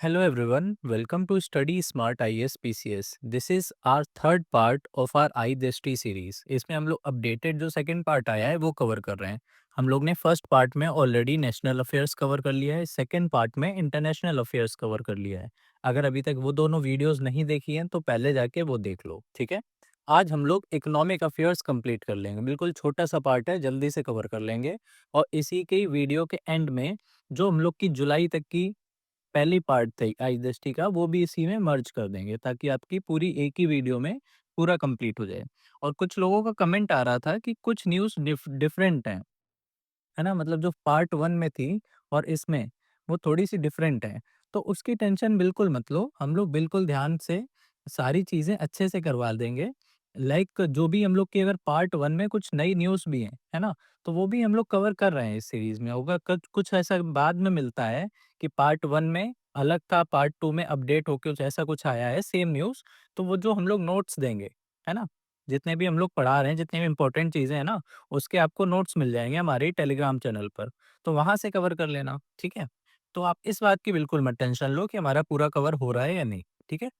Hello everyone, welcome to Study Smart IAS PCS. This is our third part of our आई दृष्टि series. इसमें हम लोग updated जो second part आया है वो कवर कर रहे हैं. हम लोग ने फर्स्ट पार्ट में ऑलरेडी नेशनल अफेयर्स कवर कर लिया है, सेकंड पार्ट में इंटरनेशनल अफेयर्स कवर कर लिया है. अगर अभी तक वो दोनों वीडियोस नहीं देखी हैं तो पहले जाके वो देख लो, ठीक है. आज हम लोग इकोनॉमिक अफेयर्स कंप्लीट कर लेंगे. बिल्कुल छोटा सा पार्ट है, जल्दी से कवर कर लेंगे. और इसी के वीडियो के एंड में जो हम लोग की जुलाई तक की पहली पार्ट थी आई दृष्टि का वो भी इसी में मर्ज कर देंगे ताकि आपकी पूरी एक ही वीडियो में पूरा कंप्लीट हो जाए। और कुछ लोगों का कमेंट आ रहा था कि कुछ न्यूज़ डिफरेंट हैं, है ना? मतलब जो पार्ट 1 में थी और इसमें वो थोड़ी-सी डिफरेंट है। तो उसकी टेंशन बिल्कुल मत लो, हम लोग बिल्कुल ध्यान से सारी चीज़ें अच्छे से करवा देंगे। लाइक जो भी हम लोग की अगर पार्ट 1 में कुछ नई न्यूज़ भी हैं, है ना? तो वो भी हम लोग कवर कर रहे हैं इस सीरीज़ में। होगा कच कुछ ऐसा बाद में मिलता है कि पार्ट 1 में अलग था, पार्ट 2 में अपडेट होके कुछ ऐसा कुछ आया है सेम न्यूज़, तो वो जो हम लोग नोट्स देंगे, है ना? जितने भी हम लोग पढ़ा रहे हैं, जितनी भी इम्पोर्टेंट चीज़ें हैं ना, उसके आपको नोट्स मिल जाएँगे हमारे टेलीग्राम चैनल पर, तो वहाँ से कवर कर लेना, ठीक है? तो आप इस बात की बिल्कुल मत टेंशन लो कि हमारा पूरा कवर हो रहा है या नहीं, ठीक है?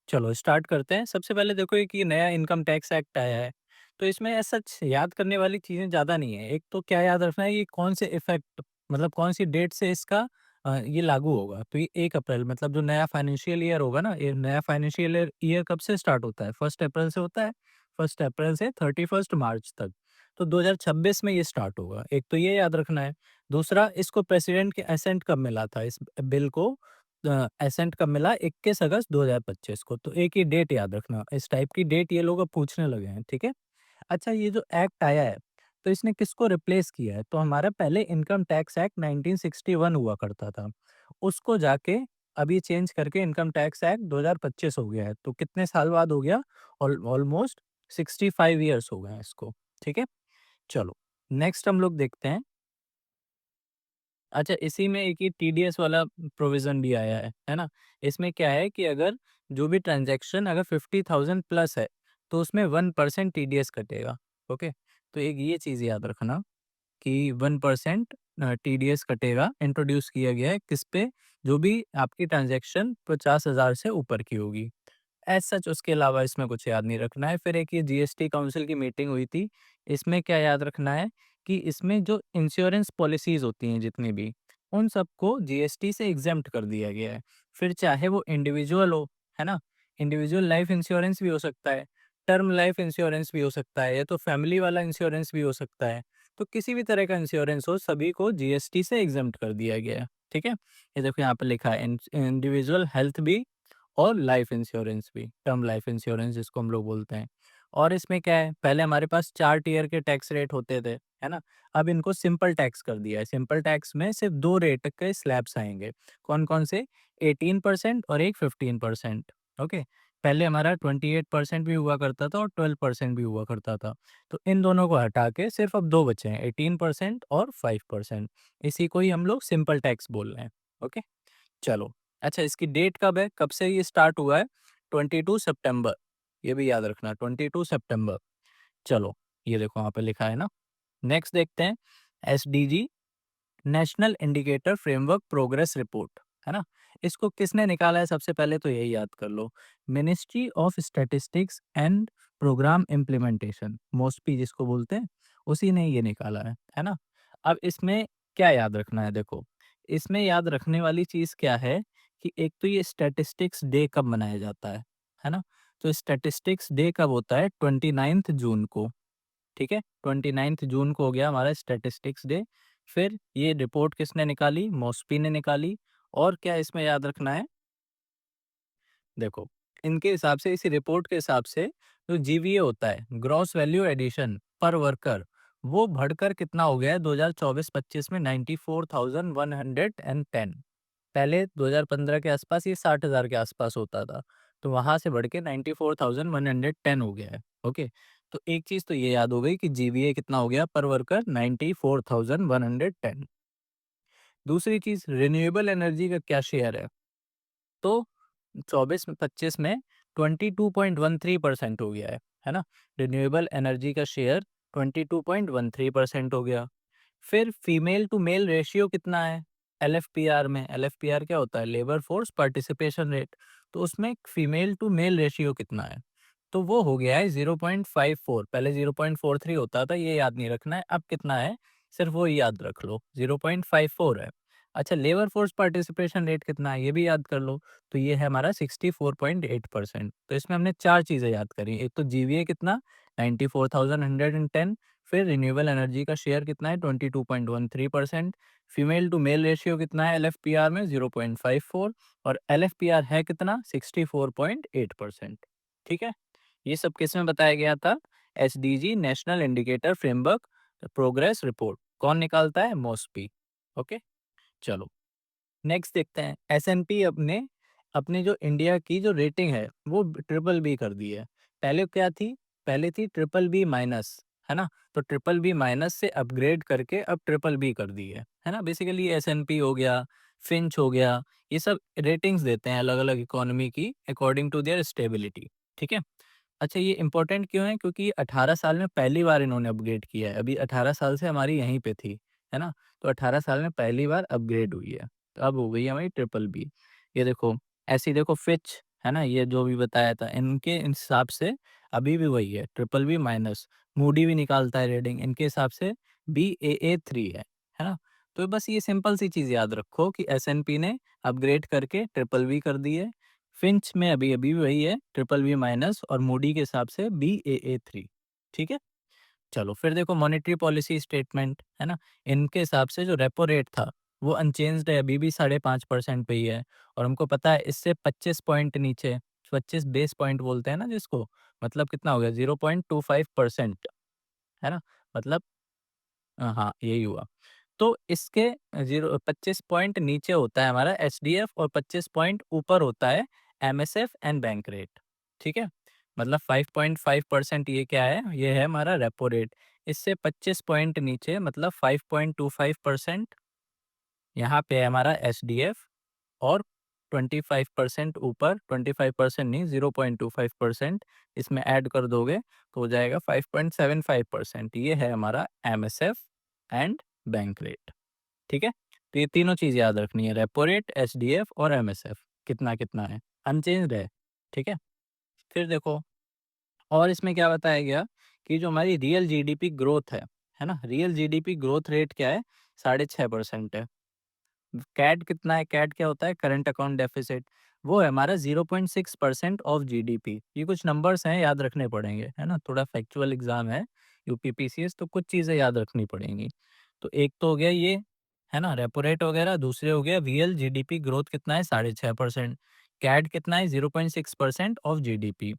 चलो स्टार्ट करते हैं। सबसे पहले देखो एक ये नया इनकम टैक्स एक्ट आया है, तो इसमें ऐसा याद करने वाली चीज़ें ज़्यादा नहीं है। एक तो क्या याद रखना है ये कौन से इफ़ेक्ट मतलब कौन-सी डेट से इसका ये लागू होगा। तो ये 1 अप्रैल मतलब जो नया फाइनेंशियल ईयर होगा ना, ये नया फाइनेंशियल ईयर ईयर कब से स्टार्ट होता है? 1 अप्रैल से होता है। 1 अप्रैल से 31 मार्च तक। तो 2026 में ये स्टार्ट होगा। एक तो ये याद रखना है। दूसरा इसको प्रेसिडेंट के असेंट कब मिला था इस बिल को एसेंट कब मिला 21 अगस्त 2025 को, तो एक ही डेट याद रखना, इस टाइप की डेट ये लोग अब पूछने लगे हैं, ठीक है? अच्छा ये जो एक्ट आया है, तो इसने किसको रिप्लेस किया है? तो हमारा पहले इनकम टैक्स एक्ट 1961 हुआ करता था, उसको जाके अब ये चेंज करके इनकम टैक्स एक्ट 2025 हो गया है, तो कितने साल बाद हो गया? ऑलमोस्ट 65 ईयर्स हो गए हैं इसको, ठीक है? चलो, नेक्स्ट हम लोग देखते हैं। अच्छा, इसी में एक ये टीडीएस वाला प्रोविज़न भी आया है ना? इसमें क्या है कि अगर जो भी ट्रांज़ैक्शन अगर 50,000 प्लस है, तो उसमें 1% टीडीएस कटेगा, ओके? तो एक ये चीज़ याद रखना कि 1% टीडीएस कटेगा, इंट्रोड्यूस किया गया है किस पे? जो भी आपकी ट्रांज़ैक्शन 50,000 से ऊपर की होगी। एज़ सच उसके अलावा इसमें कुछ याद नहीं रखना है। फिर एक ये जीएसटी काउंसिल की मीटिंग हुई थी, इसमें क्या याद रखना है कि इसमें जो इंश्योरेंस पॉलिसीज़ होती हैं जितनी भी, उन सबको जीएसटी से exempt कर दिया गया है। फिर चाहे वो इंडिविजुअल हो, है ना? इंडिविजुअल लाइफ इंश्योरेंस भी हो सकता है, टर्म लाइफ इंश्योरेंस भी हो सकता है या तो फैमिली वाला इंश्योरेंस भी हो सकता है। तो किसी भी तरह का इंश्योरेंस हो, सभी को जीएसटी से exempt कर दिया गया है, ठीक है? ये देखो यहाँ पे लिखा है इंडिविजुअल हेल्थ भी और लाइफ इंश्योरेंस भी, टर्म लाइफ इंश्योरेंस जिसको हम लोग बोलते हैं। और इसमें क्या है, पहले हमारे पास 4 टियर के टैक्स रेट होते थे, है ना? अब इनको सिंपल टैक्स कर दिया है। सिंपल टैक्स में सिर्फ 2 रेट के स्लैब्स आएँगे। कौन-कौन से? 18% और एक 15%, ओके? पहले हमारा 28% भी हुआ करता था और 12% भी हुआ करता था। तो इन दोनों को हटा के सिर्फ अब 2 बचे हैं, 18% और 5%। इसी को ही हम लोग सिंपल टैक्स बोल रहे हैं, ओके? चलो, अच्छा इसकी डेट कब है? कब से ये स्टार्ट हुआ है? 22 सितंबर, ये भी याद रखना 22 सितंबर। चलो, ये देखो वहाँ पे लिखा है ना। नेक्स्ट देखते हैं SDG national indicator framework progress report, है ना? इसको किसने निकाला है सबसे पहले तो यही याद कर लो। Ministry of statistics and programme implementation, MoSPI जिसको बोलते हैं, उसी ने ये निकाला है ना? अब इसमें क्या याद रखना है देखो, इसमें याद रखने वाली चीज़ क्या है कि एक तो ये स्टैटिस्टिक्स डे कब मनाया जाता है ना? तो स्टैटिस्टिक्स डे कब होता है? 29 जून को। ठीक है? 29 जून को हो गया हमारा स्टैटिस्टिक्स डे। फिर ये रिपोर्ट किसने निकाली? मॉस्पी ने निकाली। और क्या इसमें याद रखना है? देखो, इनके हिसाब से इसी रिपोर्ट के हिसाब से जो जीवीए होता है, ग्रॉस वैल्यू एडिशन पर वर्कर, वो बढ़कर कितना हो गया है 2024-25 में 94,110। पहले 2015 के आसपास ये 60,000 के आसपास होता था। तो वहाँ से बढ़ के 94,110 हो गया है। ओके? तो एक चीज़ तो ये याद हो गई कि जीवीए कितना हो गया पर वर्कर 94,110। दूसरी चीज़ रिन्यूएबल एनर्जी का क्या शेयर है? तो 24 में 25 में 22.13% हो गया है ना? रिन्यूएबल एनर्जी का शेयर 22.13% हो गया। फिर फीमेल टू मेल रेशियो कितना है? LFPR में, LFPR क्या होता है, लेबर फोर्स पार्टिसिपेशन रेट, तो उसमें फीमेल टू मेल रेशियो कितना है, तो वो हो गया है 0.54। पहले 0.43 होता था, ये याद नहीं रखना है, अब कितना है सिर्फ वो याद रख लो, 0.54 है। अच्छा, लेबर फोर्स पार्टिसिपेशन रेट कितना है ये भी याद कर लो, तो ये है हमारा 64.8%। तो इसमें हमने चार चीज़ें याद करी, एक तो जीवीए कितना 94,110, फिर रिन्यूएबल एनर्जी का शेयर कितना है 22.13%, फीमेल टू मेल रेशियो कितना है एलएफपीआर में 0.54, और एलएफपीआर है कितना 64.8%। ठीक है, ये सब किस में बताया गया था, SDG national indicator framework progress report, कौन निकालता है, मॉस्पी। ओके, चलो नेक्स्ट देखते हैं, एसएनपी अपने अपने जो इंडिया की जो रेटिंग है वो ट्रिपल बी कर दी है। पहले क्या थी, पहले थी ट्रिपल बी माइनस, है ना, तो ट्रिपल बी माइनस से अपग्रेड करके अब ट्रिपल बी कर दी है ना। बेसिकली एसएनपी हो गया, फिंच हो गया, ये सब रेटिंग्स देते हैं अलग अलग इकोनॉमी की अकॉर्डिंग टू देयर स्टेबिलिटी। ठीक है, अच्छा ये इंपॉर्टेंट क्यों है, क्योंकि 18 साल में पहली बार इन्होंने अपग्रेड किया है, अभी 18 साल से हमारी यहीं पे थी, है ना, तो 18 साल में पहली बार अपग्रेड हुई है, तो अब हो गई है हमारी ट्रिपल बी। ये देखो, ऐसी देखो फिच, है ना, ये जो भी बताया था इनके हिसाब से अभी भी वही है ट्रिपल बी माइनस। मूडी भी निकालता है रेटिंग, इनके हिसाब से BAA3 है ना। तो बस ये सिंपल सी चीज़ याद रखो कि एसएनपी ने अपग्रेड करके ट्रिपल बी कर दी है, फिंच में अभी अभी वही है ट्रिपल बी माइनस, और मूडी के हिसाब से BAA3। ठीक है, चलो फिर देखो मॉनेटरी पॉलिसी स्टेटमेंट, है ना, इनके हिसाब से जो रेपो रेट था वो अनचेंज्ड है, अभी भी 5.5% पे ही है, और हमको पता है इससे 25 पॉइंट नीचे, 25 बेस पॉइंट बोलते हैं ना जिसको, मतलब कितना हो गया 0.25%, है ना, मतलब हाँ यही हुआ। तो इसके 25 पॉइंट नीचे होता है हमारा एचडीएफ, और 25 पॉइंट ऊपर होता है एमएसएफ एंड बैंक रेट। ठीक है, मतलब 5.5% ये क्या है, ये है हमारा रेपो रेट। इससे 25 पॉइंट नीचे मतलब 5.25% यहाँ पे है हमारा एचडीएफ, और 25% ऊपर, 25% नहीं 0.25% इसमें ऐड कर दोगे तो हो जाएगा 5.75%, ये है हमारा एमएसएफ एंड बैंक रेट। ठीक है, तो ये तीनों चीज़ याद रखनी है, रेपो रेट, एचडीएफ और एमएसएफ कितना कितना है, अनचेंज्ड है। ठीक है, फिर देखो और इसमें क्या बताया गया कि जो हमारी रियल जीडीपी ग्रोथ है ना, रियल जीडीपी ग्रोथ रेट क्या है, 6.5% है। कैट कितना है, कैट क्या होता है, करंट अकाउंट डेफिसिट, वो है हमारा 0.6% ऑफ जीडीपी। ये कुछ नंबर्स हैं याद रखने पड़ेंगे, है ना, थोड़ा फैक्चुअल एग्जाम है यूपीपीसीएस, तो कुछ चीज़ें याद रखनी पड़ेंगी। तो एक तो हो गया ये, है ना, रेपो रेट वगैरह, दूसरे हो गया रियल जीडीपी ग्रोथ कितना है 6.5%, कैट कितना है 0.6% ऑफ जीडीपी।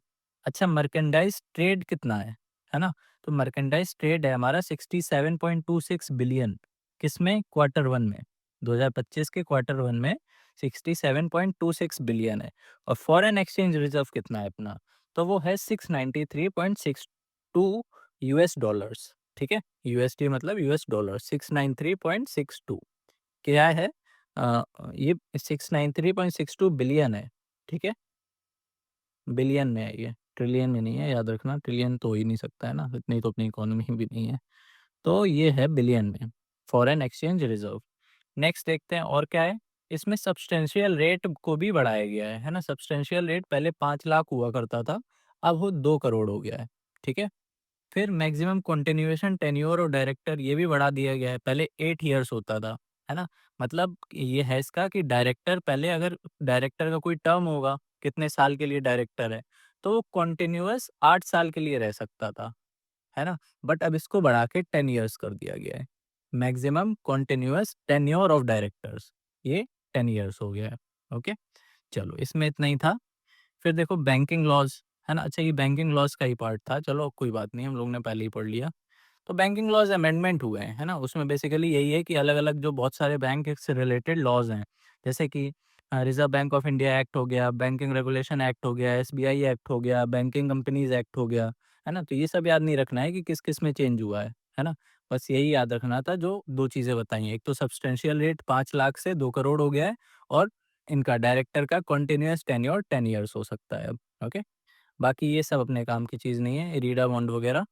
अच्छा, मर्केंडाइज ट्रेड कितना है ना, तो मर्केंडाइज ट्रेड है हमारा 67.26 बिलियन, किसमें, Q1 में, 2025 के Q1 में 67.26 बिलियन है। और फॉरेन एक्सचेंज रिजर्व कितना है अपना, तो वो है 693.62 यूएस डॉलर्स। ठीक है, यूएसडी मतलब यूएस डॉलर, 693.62 क्या है, ये 693.62 बिलियन है। ठीक है, बिलियन में है ये, ट्रिलियन में नहीं है, याद रखना, ट्रिलियन तो हो ही नहीं सकता है ना, इतनी तो अपनी इकोनॉमी भी नहीं है, तो ये है बिलियन में फॉरेन एक्सचेंज रिजर्व। नेक्स्ट देखते हैं और क्या है, इसमें सब्सटेंशियल रेट को भी बढ़ाया गया है ना, सब्सटेंशियल रेट पहले 5 लाख हुआ करता था, अब वो 2 करोड़ हो गया है। ठीक है, फिर मैक्सिमम कंटिन्यूएशन टेन्योर और डायरेक्टर ये भी बढ़ा दिया गया है, पहले 8 इयर्स होता था, है ना, मतलब ये है इसका कि डायरेक्टर पहले, अगर डायरेक्टर का कोई टर्म होगा कितने साल के लिए डायरेक्टर है, तो वो कंटिन्यूअस 8 साल के लिए रह सकता था, है ना, बट अब इसको बढ़ा के 10 इयर्स कर दिया गया है। Maximum continuous tenure of directors, ये 10 इयर्स हो गया है। ओके, चलो इसमें इतना ही था। फिर देखो बैंकिंग लॉज, है ना, अच्छा ये बैंकिंग लॉज का ही पार्ट था, चलो कोई बात नहीं, हम लोग ने पहले ही पढ़ लिया। तो बैंकिंग लॉज अमेंडमेंट हुए हैं, है ना, उसमें बेसिकली यही है कि अलग अलग जो बहुत सारे बैंक से रिलेटेड लॉज हैं, जैसे कि reserve bank of India act हो गया, बैंकिंग रेगुलेशन एक्ट हो गया, एसबीआई एक्ट हो गया, बैंकिंग कंपनीज एक्ट हो गया, है ना, तो ये सब याद नहीं रखना है कि किस किस में चेंज हुआ है ना, बस यही याद रखना था जो दो चीज़ें बताई हैं, एक तो सब्सटेंशियल रेट 5 लाख से 2 करोड़ हो गया है, और इनका डायरेक्टर का कंटिन्यूअस टेन्योर 10 ईयर्स हो सकता है अब। ओके, बाकी ये सब अपने काम की चीज़ नहीं है, इरीडा बॉन्ड वगैरह।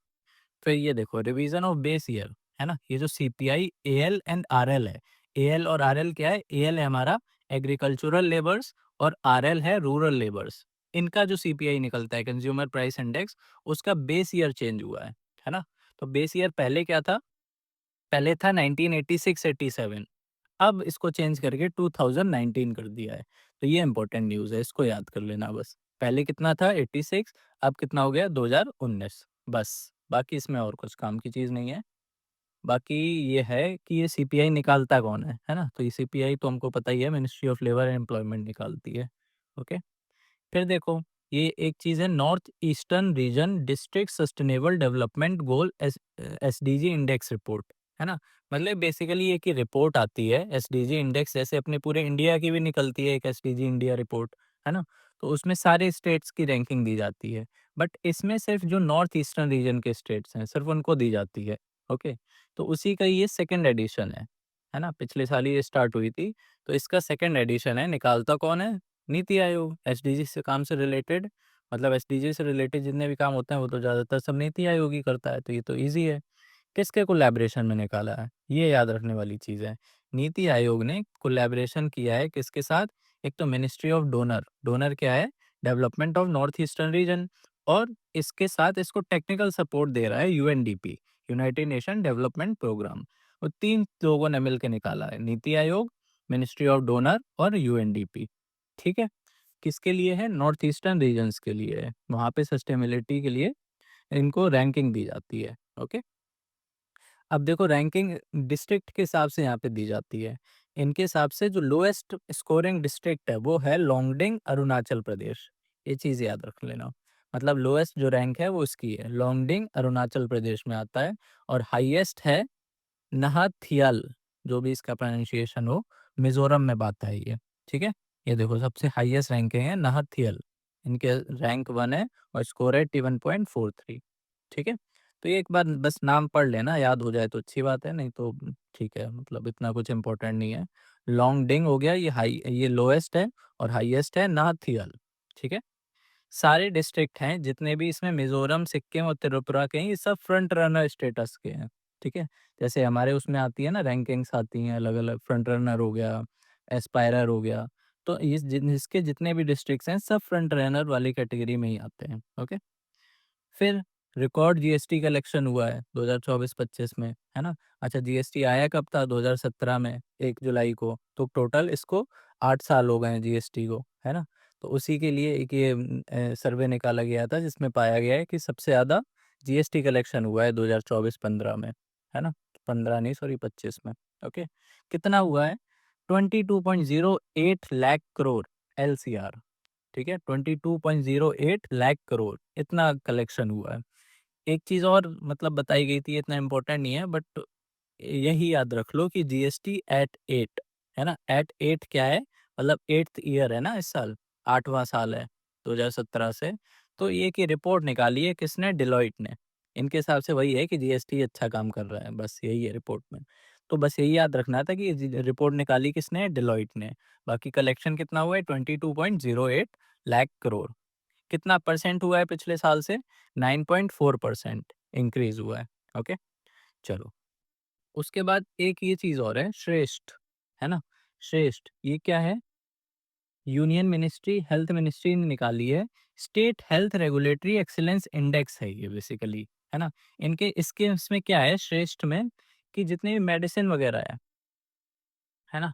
फिर ये देखो रिवीजन ऑफ बेस ईयर, है ना, ये जो सीपीआई एएल एंड आरएल है, एएल और आरएल क्या है? एएल है हमारा एग्रीकल्चरल लेबर्स और आरएल है रूरल लेबर्स। इनका जो सीपीआई निकलता है कंज्यूमर प्राइस इंडेक्स, उसका बेस ईयर चेंज हुआ है ना? तो बेस ईयर पहले क्या था? पहले था 1986-87, अब इसको चेंज करके 2019 कर दिया है। तो ये इम्पोर्टेंट न्यूज़ है, इसको याद कर लेना बस। पहले कितना था 86, अब कितना हो गया 2019, बस। बाकी इसमें और कुछ काम की चीज़ नहीं है। बाकी ये है कि ये सीपीआई निकालता कौन है ना? तो ये सीपीआई तो हमको पता ही है, ministry of labour and employment निकालती है। ओके। फिर देखो, ये एक चीज़ है north eastern reason district sustainable development goal SDG index report, है ना? मतलब बेसिकली एक ही रिपोर्ट आती है एसडीजी इंडेक्स, जैसे अपने पूरे इंडिया की भी निकलती है एक एसडीजी इंडिया रिपोर्ट, है ना? तो उसमें सारे स्टेट्स की रैंकिंग दी जाती है, बट इसमें सिर्फ जो नॉर्थ ईस्टर्न रीजन के स्टेट्स हैं सिर्फ उनको दी जाती है। ओके। तो उसी का ये सेकेंड एडिशन है ना? पिछले साल ही ये स्टार्ट हुई थी, तो इसका सेकेंड एडिशन है। निकालता कौन है? नीति आयोग। एसडीजी से काम से रिलेटेड, मतलब एसडीजी से रिलेटेड जितने भी काम होते हैं वो तो ज़्यादातर सब नीति आयोग ही करता है, तो ये तो ईज़ी है। किसके कोलैबोरेशन में निकाला है? ये याद रखने वाली चीज़ है। नीति आयोग ने कोलैबोरेशन किया है किसके साथ? एक तो मिनिस्ट्री ऑफ डोनर, डोनर क्या है? Development of north eastern region, और इसके साथ इसको टेक्निकल सपोर्ट दे रहा है UNDP, united nation development programme. वो 3 लोगों ने मिलकर निकाला है, NITI Aayog, ministry of DoNER और यूएनडीपी। ठीक है? किसके लिए है? नॉर्थ ईस्टर्न रीजन्स के लिए है। वहाँ पे सस्टेनेबिलिटी के लिए इनको रैंकिंग दी जाती है। ओके। अब देखो रैंकिंग डिस्ट्रिक्ट के हिसाब से यहाँ पे दी जाती है। इनके हिसाब से जो लोएस्ट स्कोरिंग डिस्ट्रिक्ट है वो है लोंगडिंग, अरुणाचल प्रदेश। ये चीज़ याद रख लेना। मतलब लोएस्ट जो रैंक है वो इसकी है, लोंगडिंग अरुणाचल प्रदेश में आता है, और हाईएस्ट है नहाथियाल, जो भी इसका प्रोनाउंसिएशन हो, मिज़ोरम में बात है ये, ठीक है? ये देखो सबसे हाईएस्ट रैंकिंग है नहाथियाल, इनके रैंक 1 है और स्कोर है 81.43, ठीक है? तो ये एक बार बस नाम पढ़ लेना, याद हो जाए तो अच्छी बात है, नहीं तो ठीक है, मतलब इतना कुछ इम्पोर्टेंट नहीं है। लोंगडिंग हो गया, ये लोएस्ट है, और हाईएस्ट है नाथियाल, ठीक है? सारे डिस्ट्रिक्ट हैं जितने भी इसमें मिज़ोरम, सिक्किम और त्रिपुरा के हैं, ये सब फ्रंट रनर स्टेटस के हैं, ठीक है? जैसे हमारे उसमें आती है ना रैंकिंग्स आती हैं अलग-अलग, फ्रंट रनर हो गया, एस्पायरर हो गया, तो इसके जितने भी डिस्ट्रिक्ट्स हैं सब फ्रंट रनर वाली कैटेगरी में ही आते हैं, ओके? फिर रिकॉर्ड जीएसटी कलेक्शन हुआ है 2024-25 में, है ना? अच्छा, जीएसटी आया कब था? 2017 में 1 जुलाई को, तो टोटल इसको 8 साल हो गए हैं जीएसटी को, है ना? तो उसी के लिए एक ये सर्वे निकाला गया था जिसमें पाया गया है कि सबसे ज़्यादा जीएसटी कलेक्शन हुआ है 2024-15 में, है ना? 15 नहीं सॉरी 25 में, ओके? कितना हुआ है? 22.08 लाख करोड़ एलसीआर। ठीक है? 22.08 लाख करोड़ इतना कलेक्शन हुआ है। एक चीज़ और मतलब बताई गई थी, इतना इम्पोर्टेंट नहीं है बट यही याद रख लो कि जीएसटी एट 8, है ना? एट 8 क्या है? मतलब 8th ईयर है ना इस साल, 8वाँ साल है 2017 से। तो ये की रिपोर्ट निकाली है किसने? डेलॉइट ने। इनके हिसाब से वही है कि जीएसटी अच्छा काम कर रहा है, बस यही है रिपोर्ट में। तो बस यही याद रखना था कि ये रिपोर्ट निकाली किसने? डेलॉइट ने। बाकी कलेक्शन कितना हुआ है? 22.08 लाख करोड़। कितना परसेंट हुआ है पिछले साल से? 9.4% इंक्रीज़ हुआ है। ओके, चलो। उसके बाद एक ये चीज़ और है श्रेष्ठ, है ना? श्रेष्ठ ये क्या है? यूनियन मिनिस्ट्री, हेल्थ मिनिस्ट्री ने निकाली है। State health regulatory excellence index है ये बेसिकली, है ना? इनके इसके इसमें क्या है श्रेष्ठ में, कि जितने भी मेडिसिन वगैरह है ना?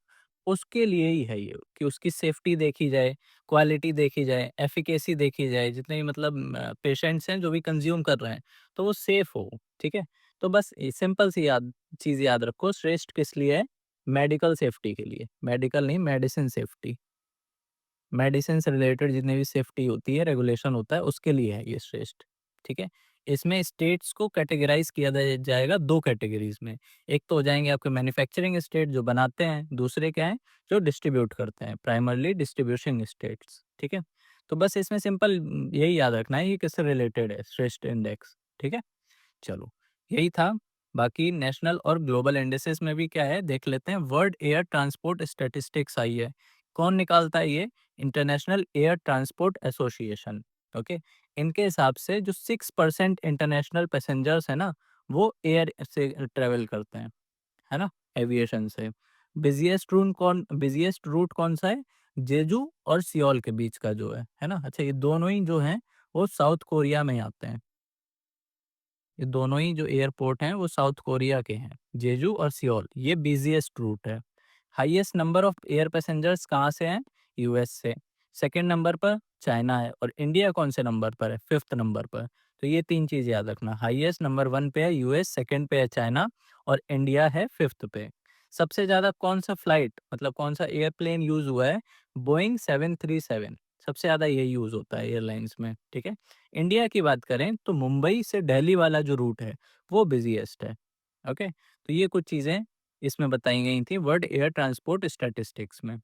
उसके लिए ही है ये कि उसकी सेफ्टी देखी जाए, क्वालिटी देखी जाए, एफिकेसी देखी जाए, जितने भी मतलब पेशेंट्स हैं जो भी कंज़्यूम कर रहे हैं, तो वो सेफ हो, ठीक है? तो बस ये सिंपल सी चीज़ याद रखो, श्रेष्ठ किस लिए है? मेडिकल सेफ्टी के लिए, मेडिकल नहीं मेडिसिन सेफ्टी। मेडिसिन से रिलेटेड जितनी भी सेफ्टी होती है, रेगुलेशन होता है, उसके लिए है ये श्रेष्ठ, ठीक है? इसमें स्टेट्स को कैटेगराइज़ किया जाएगा 2 कैटेगरीज़ में। एक तो हो जाएँगे आपके मैन्युफैक्चरिंग स्टेट जो बनाते हैं, दूसरे क्या हैं? जो डिस्ट्रीब्यूट करते हैं, प्राइमरली डिस्ट्रीब्यूशन स्टेट्स, ठीक है? तो बस इसमें सिंपल यही याद रखना है ये किससे रिलेटेड है श्रेष्ठ इंडेक्स, ठीक है? चलो, यही था। बाकी नेशनल और ग्लोबल इंडेसेस में भी क्या है देख लेते हैं। वर्ल्ड एयर ट्रांसपोर्ट स्टैटिस्टिक्स आई है। कौन निकालता है ये? International air transport association, okay? इनके हिसाब से जो 6% इंटरनेशनल पैसेंजर्स हैं ना, वो एयर से ट्रैवल करते हैं, है ना? एविएशन से। बिजिएस्ट रूट कौन सा है? जेजू और सियोल के बीच का जो है ना? अच्छा, ये दोनों ही जो हैं वो साउथ कोरिया में आते हैं। ये दोनों ही जो एयरपोर्ट हैं वो साउथ कोरिया के हैं, जेजू और सियोल। ये बिजिएस्ट रूट है। Highest number of air passengers कहाँ से हैं? यूएस से। सेकंड नंबर पर चाइना है, और इंडिया कौन से नंबर पर है? फिफ्थ नंबर पर। तो ये तीन चीज़ याद रखना, हाईएस्ट नंबर 1 पे है यूएस, सेकंड पे है चाइना, और इंडिया है फिफ्थ पे। सबसे ज़्यादा कौन सा फ्लाइट, मतलब कौन सा एयरप्लेन यूज़ हुआ है? बोइंग 737, सबसे ज़्यादा ये यूज़ होता है एयरलाइंस में, ठीक है। इंडिया की बात करें तो मुंबई से दिल्ली वाला जो रूट है वो बिजिएस्ट है। ओके, तो ये कुछ चीज़ें इसमें बताई गई थी वर्ल्ड एयर ट्रांसपोर्ट स्टैटिस्टिक्स में।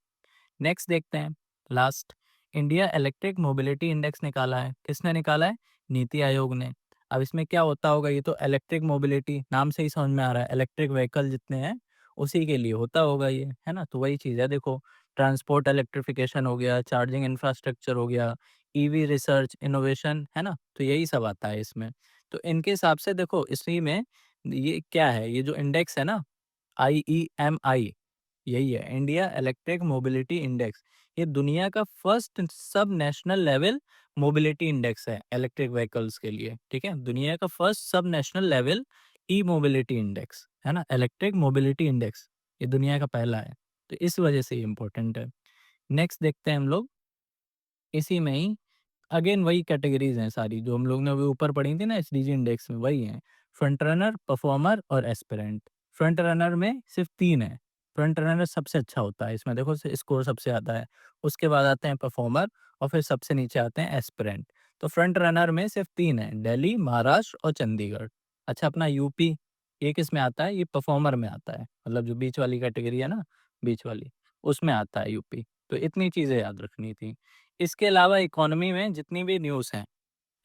नेक्स्ट देखते हैं, last, India electric mobility index निकाला है। किसने निकाला है? नीति आयोग ने। अब इसमें क्या होता होगा? ये तो इलेक्ट्रिक मोबिलिटी नाम से ही समझ में आ रहा है, इलेक्ट्रिक व्हीकल जितने हैं उसी के लिए होता होगा ये, है ना? तो वही चीज़ है, देखो, ट्रांसपोर्ट इलेक्ट्रिफिकेशन हो गया, चार्जिंग इंफ्रास्ट्रक्चर हो गया, ईवी रिसर्च इनोवेशन, है ना? तो यही सब आता है इसमें। तो इनके हिसाब से देखो, इसी में ये क्या है, ये जो इंडेक्स है ना, IEMI, यही है इंडिया इलेक्ट्रिक मोबिलिटी इंडेक्स। ये दुनिया का फर्स्ट सब नेशनल लेवल मोबिलिटी इंडेक्स है इलेक्ट्रिक व्हीकल्स के लिए, ठीक है। दुनिया का फर्स्ट सब नेशनल लेवल ई मोबिलिटी इंडेक्स, है ना, इलेक्ट्रिक मोबिलिटी इंडेक्स। ये दुनिया का पहला है, तो इस वजह से ये इम्पोर्टेंट है। नेक्स्ट देखते हैं हम लोग, इसी में ही अगेन वही कैटेगरीज हैं सारी जो हम लोग ने अभी ऊपर पढ़ी थी ना एसडीजी इंडेक्स में, वही हैं, फ्रंट रनर, परफॉर्मर और एस्पिरेंट। फ्रंट रनर में सिर्फ 3 है। फ्रंट रनर सबसे अच्छा होता है इसमें, देखो स्कोर सबसे ज़्यादा है। उसके बाद आते हैं परफॉर्मर, और फिर सबसे नीचे आते हैं एस्पिरेंट। तो फ्रंट रनर में सिर्फ 3 है, दिल्ली, महाराष्ट्र और चंडीगढ़। अच्छा, अपना यूपी ये किस में आता है? ये परफॉर्मर में आता है, मतलब जो बीच वाली कैटेगरी है ना, बीच वाली, उसमें आता है यूपी। तो इतनी चीज़ें याद रखनी थी। इसके अलावा इकोनॉमी में जितनी भी न्यूज़ हैं,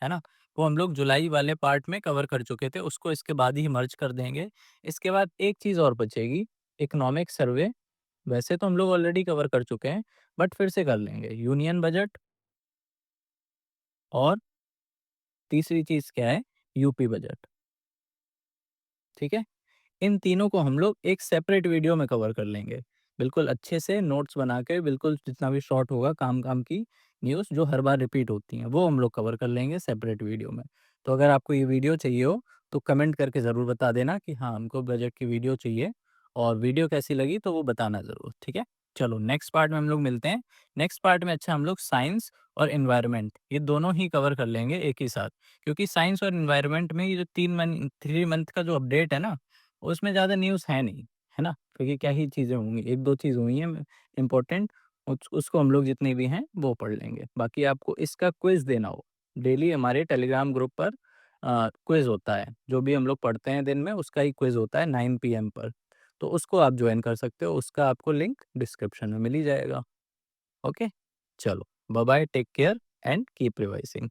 है ना? वो हम लोग जुलाई वाले पार्ट में कवर कर चुके थे, उसको इसके बाद ही मर्ज कर देंगे। इसके बाद एक चीज़ और बचेगी, इकोनॉमिक सर्वे। वैसे तो हम लोग ऑलरेडी कवर कर चुके हैं, बट फिर से कर लेंगे। यूनियन बजट, और तीसरी चीज़ क्या है? यूपी बजट, ठीक है? इन तीनों को हम लोग एक सेपरेट वीडियो में कवर कर लेंगे। बिल्कुल अच्छे से नोट्स बना के, बिल्कुल जितना भी शॉर्ट होगा, काम-काम की न्यूज़ जो हर बार रिपीट होती हैं, वो हम लोग कवर कर लेंगे सेपरेट वीडियो में। तो अगर आपको ये वीडियो चाहिए हो, तो कमेंट करके ज़रूर बता देना कि हाँ, हमको बजट की वीडियो चाहिए, और वीडियो कैसी लगी तो वो बताना ज़रूर, ठीक है? चलो नेक्स्ट पार्ट में हम लोग मिलते हैं। नेक्स्ट पार्ट में अच्छा हम लोग साइंस और एनवायरनमेंट ये दोनों ही कवर कर लेंगे एक ही साथ। क्योंकि साइंस और एनवायरनमेंट में ये जो 3 मंथ का जो अपडेट है ना, उसमें ज़्यादा न्यूज़ है नहीं, है ना? क्योंकि क्या ही चीज़ें होंगी, 1-2 चीज़ हुई हैं इम्पोर्टेंट, उसको हम लोग जितनी भी हैं वो पढ़ लेंगे। बाकी आपको इसका क्विज़ देना हो, डेली हमारे टेलीग्राम ग्रुप पर क्विज़ होता है। जो भी हम लोग पढ़ते हैं दिन में उसका ही क्विज़ होता है 9 पीएम पर। तो उसको आप जॉइन कर सकते हो, उसका आपको लिंक डिस्क्रिप्शन में मिल ही जाएगा। ओके? चलो, bye bye, take care and keep revising.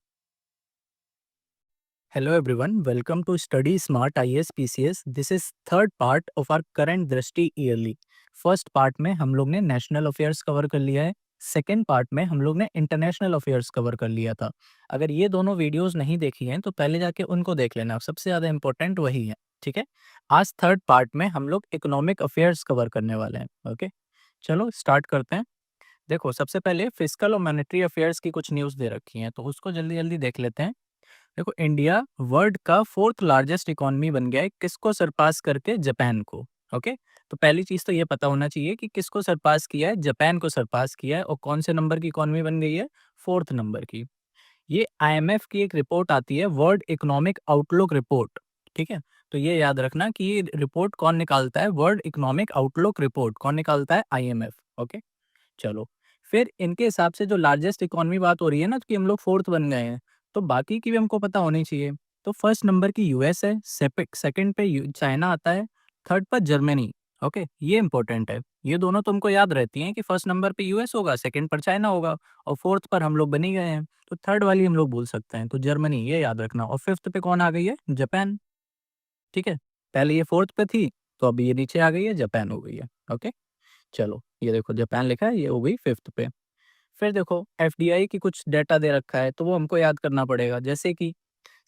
Hello everyone, welcome to Study Smart IAS PCS. This is third part of our current दृष्टि ईयरली। फर्स्ट पार्ट में हम लोग ने नेशनल अफेयर्स कवर कर लिया है, सेकेंड पार्ट में हम लोग ने इंटरनेशनल अफेयर्स कवर कर लिया था। अगर ये दोनों वीडियोस नहीं देखी हैं तो पहले जाके उनको देख लेना, सबसे ज़्यादा इंपॉर्टेंट वही है, ठीक है। आज थर्ड पार्ट में हम लोग इकोनॉमिक अफेयर्स कवर करने वाले हैं। ओके, चलो स्टार्ट करते हैं। देखो, सबसे पहले फिजिकल और मॉनेटरी अफेयर्स की कुछ न्यूज़ दे रखी हैं, तो उसको जल्दी जल्दी देख लेते हैं। देखो, इंडिया वर्ल्ड का फोर्थ लार्जेस्ट इकोनॉमी बन गया है, किसको सरपास करके? जापान को। ओके, तो पहली चीज तो ये पता होना चाहिए कि किसको सरपास किया है, जापान को सरपास किया है, और कौन से नंबर की इकोनॉमी बन गई है? फोर्थ नंबर की। ये आईएमएफ की एक रिपोर्ट आती है, वर्ल्ड इकोनॉमिक आउटलुक रिपोर्ट, ठीक है। तो ये याद रखना कि ये रिपोर्ट कौन निकालता है? वर्ल्ड इकोनॉमिक आउटलुक रिपोर्ट कौन निकालता है? आईएमएफ। ओके, चलो, फिर इनके हिसाब से जो लार्जेस्ट इकोनॉमी बात हो रही है ना, कि हम लोग फोर्थ बन गए हैं, तो बाकी की भी हमको पता होनी चाहिए। तो फर्स्ट नंबर की यूएस है, सेकंड पे चाइना आता है, थर्ड पर जर्मनी। ओके, ये इंपॉर्टेंट है, ये दोनों तुमको याद रहती हैं कि फर्स्ट नंबर पे यूएस होगा, सेकंड पर चाइना होगा, और फोर्थ पर हम लोग बन ही गए हैं, तो थर्ड वाली हम लोग भूल सकते हैं, तो जर्मनी ये याद रखना। और फिफ्थ पे कौन आ गई है? जापान, ठीक है। पहले ये फोर्थ पे थी, तो अभी ये नीचे आ गई है, जापान हो गई है। ओके, चलो, ये देखो जापान लिखा है, ये हो गई फिफ्थ पे। फिर देखो, एफडीआई की कुछ डेटा दे रखा है, तो वो हमको याद करना पड़ेगा, जैसे कि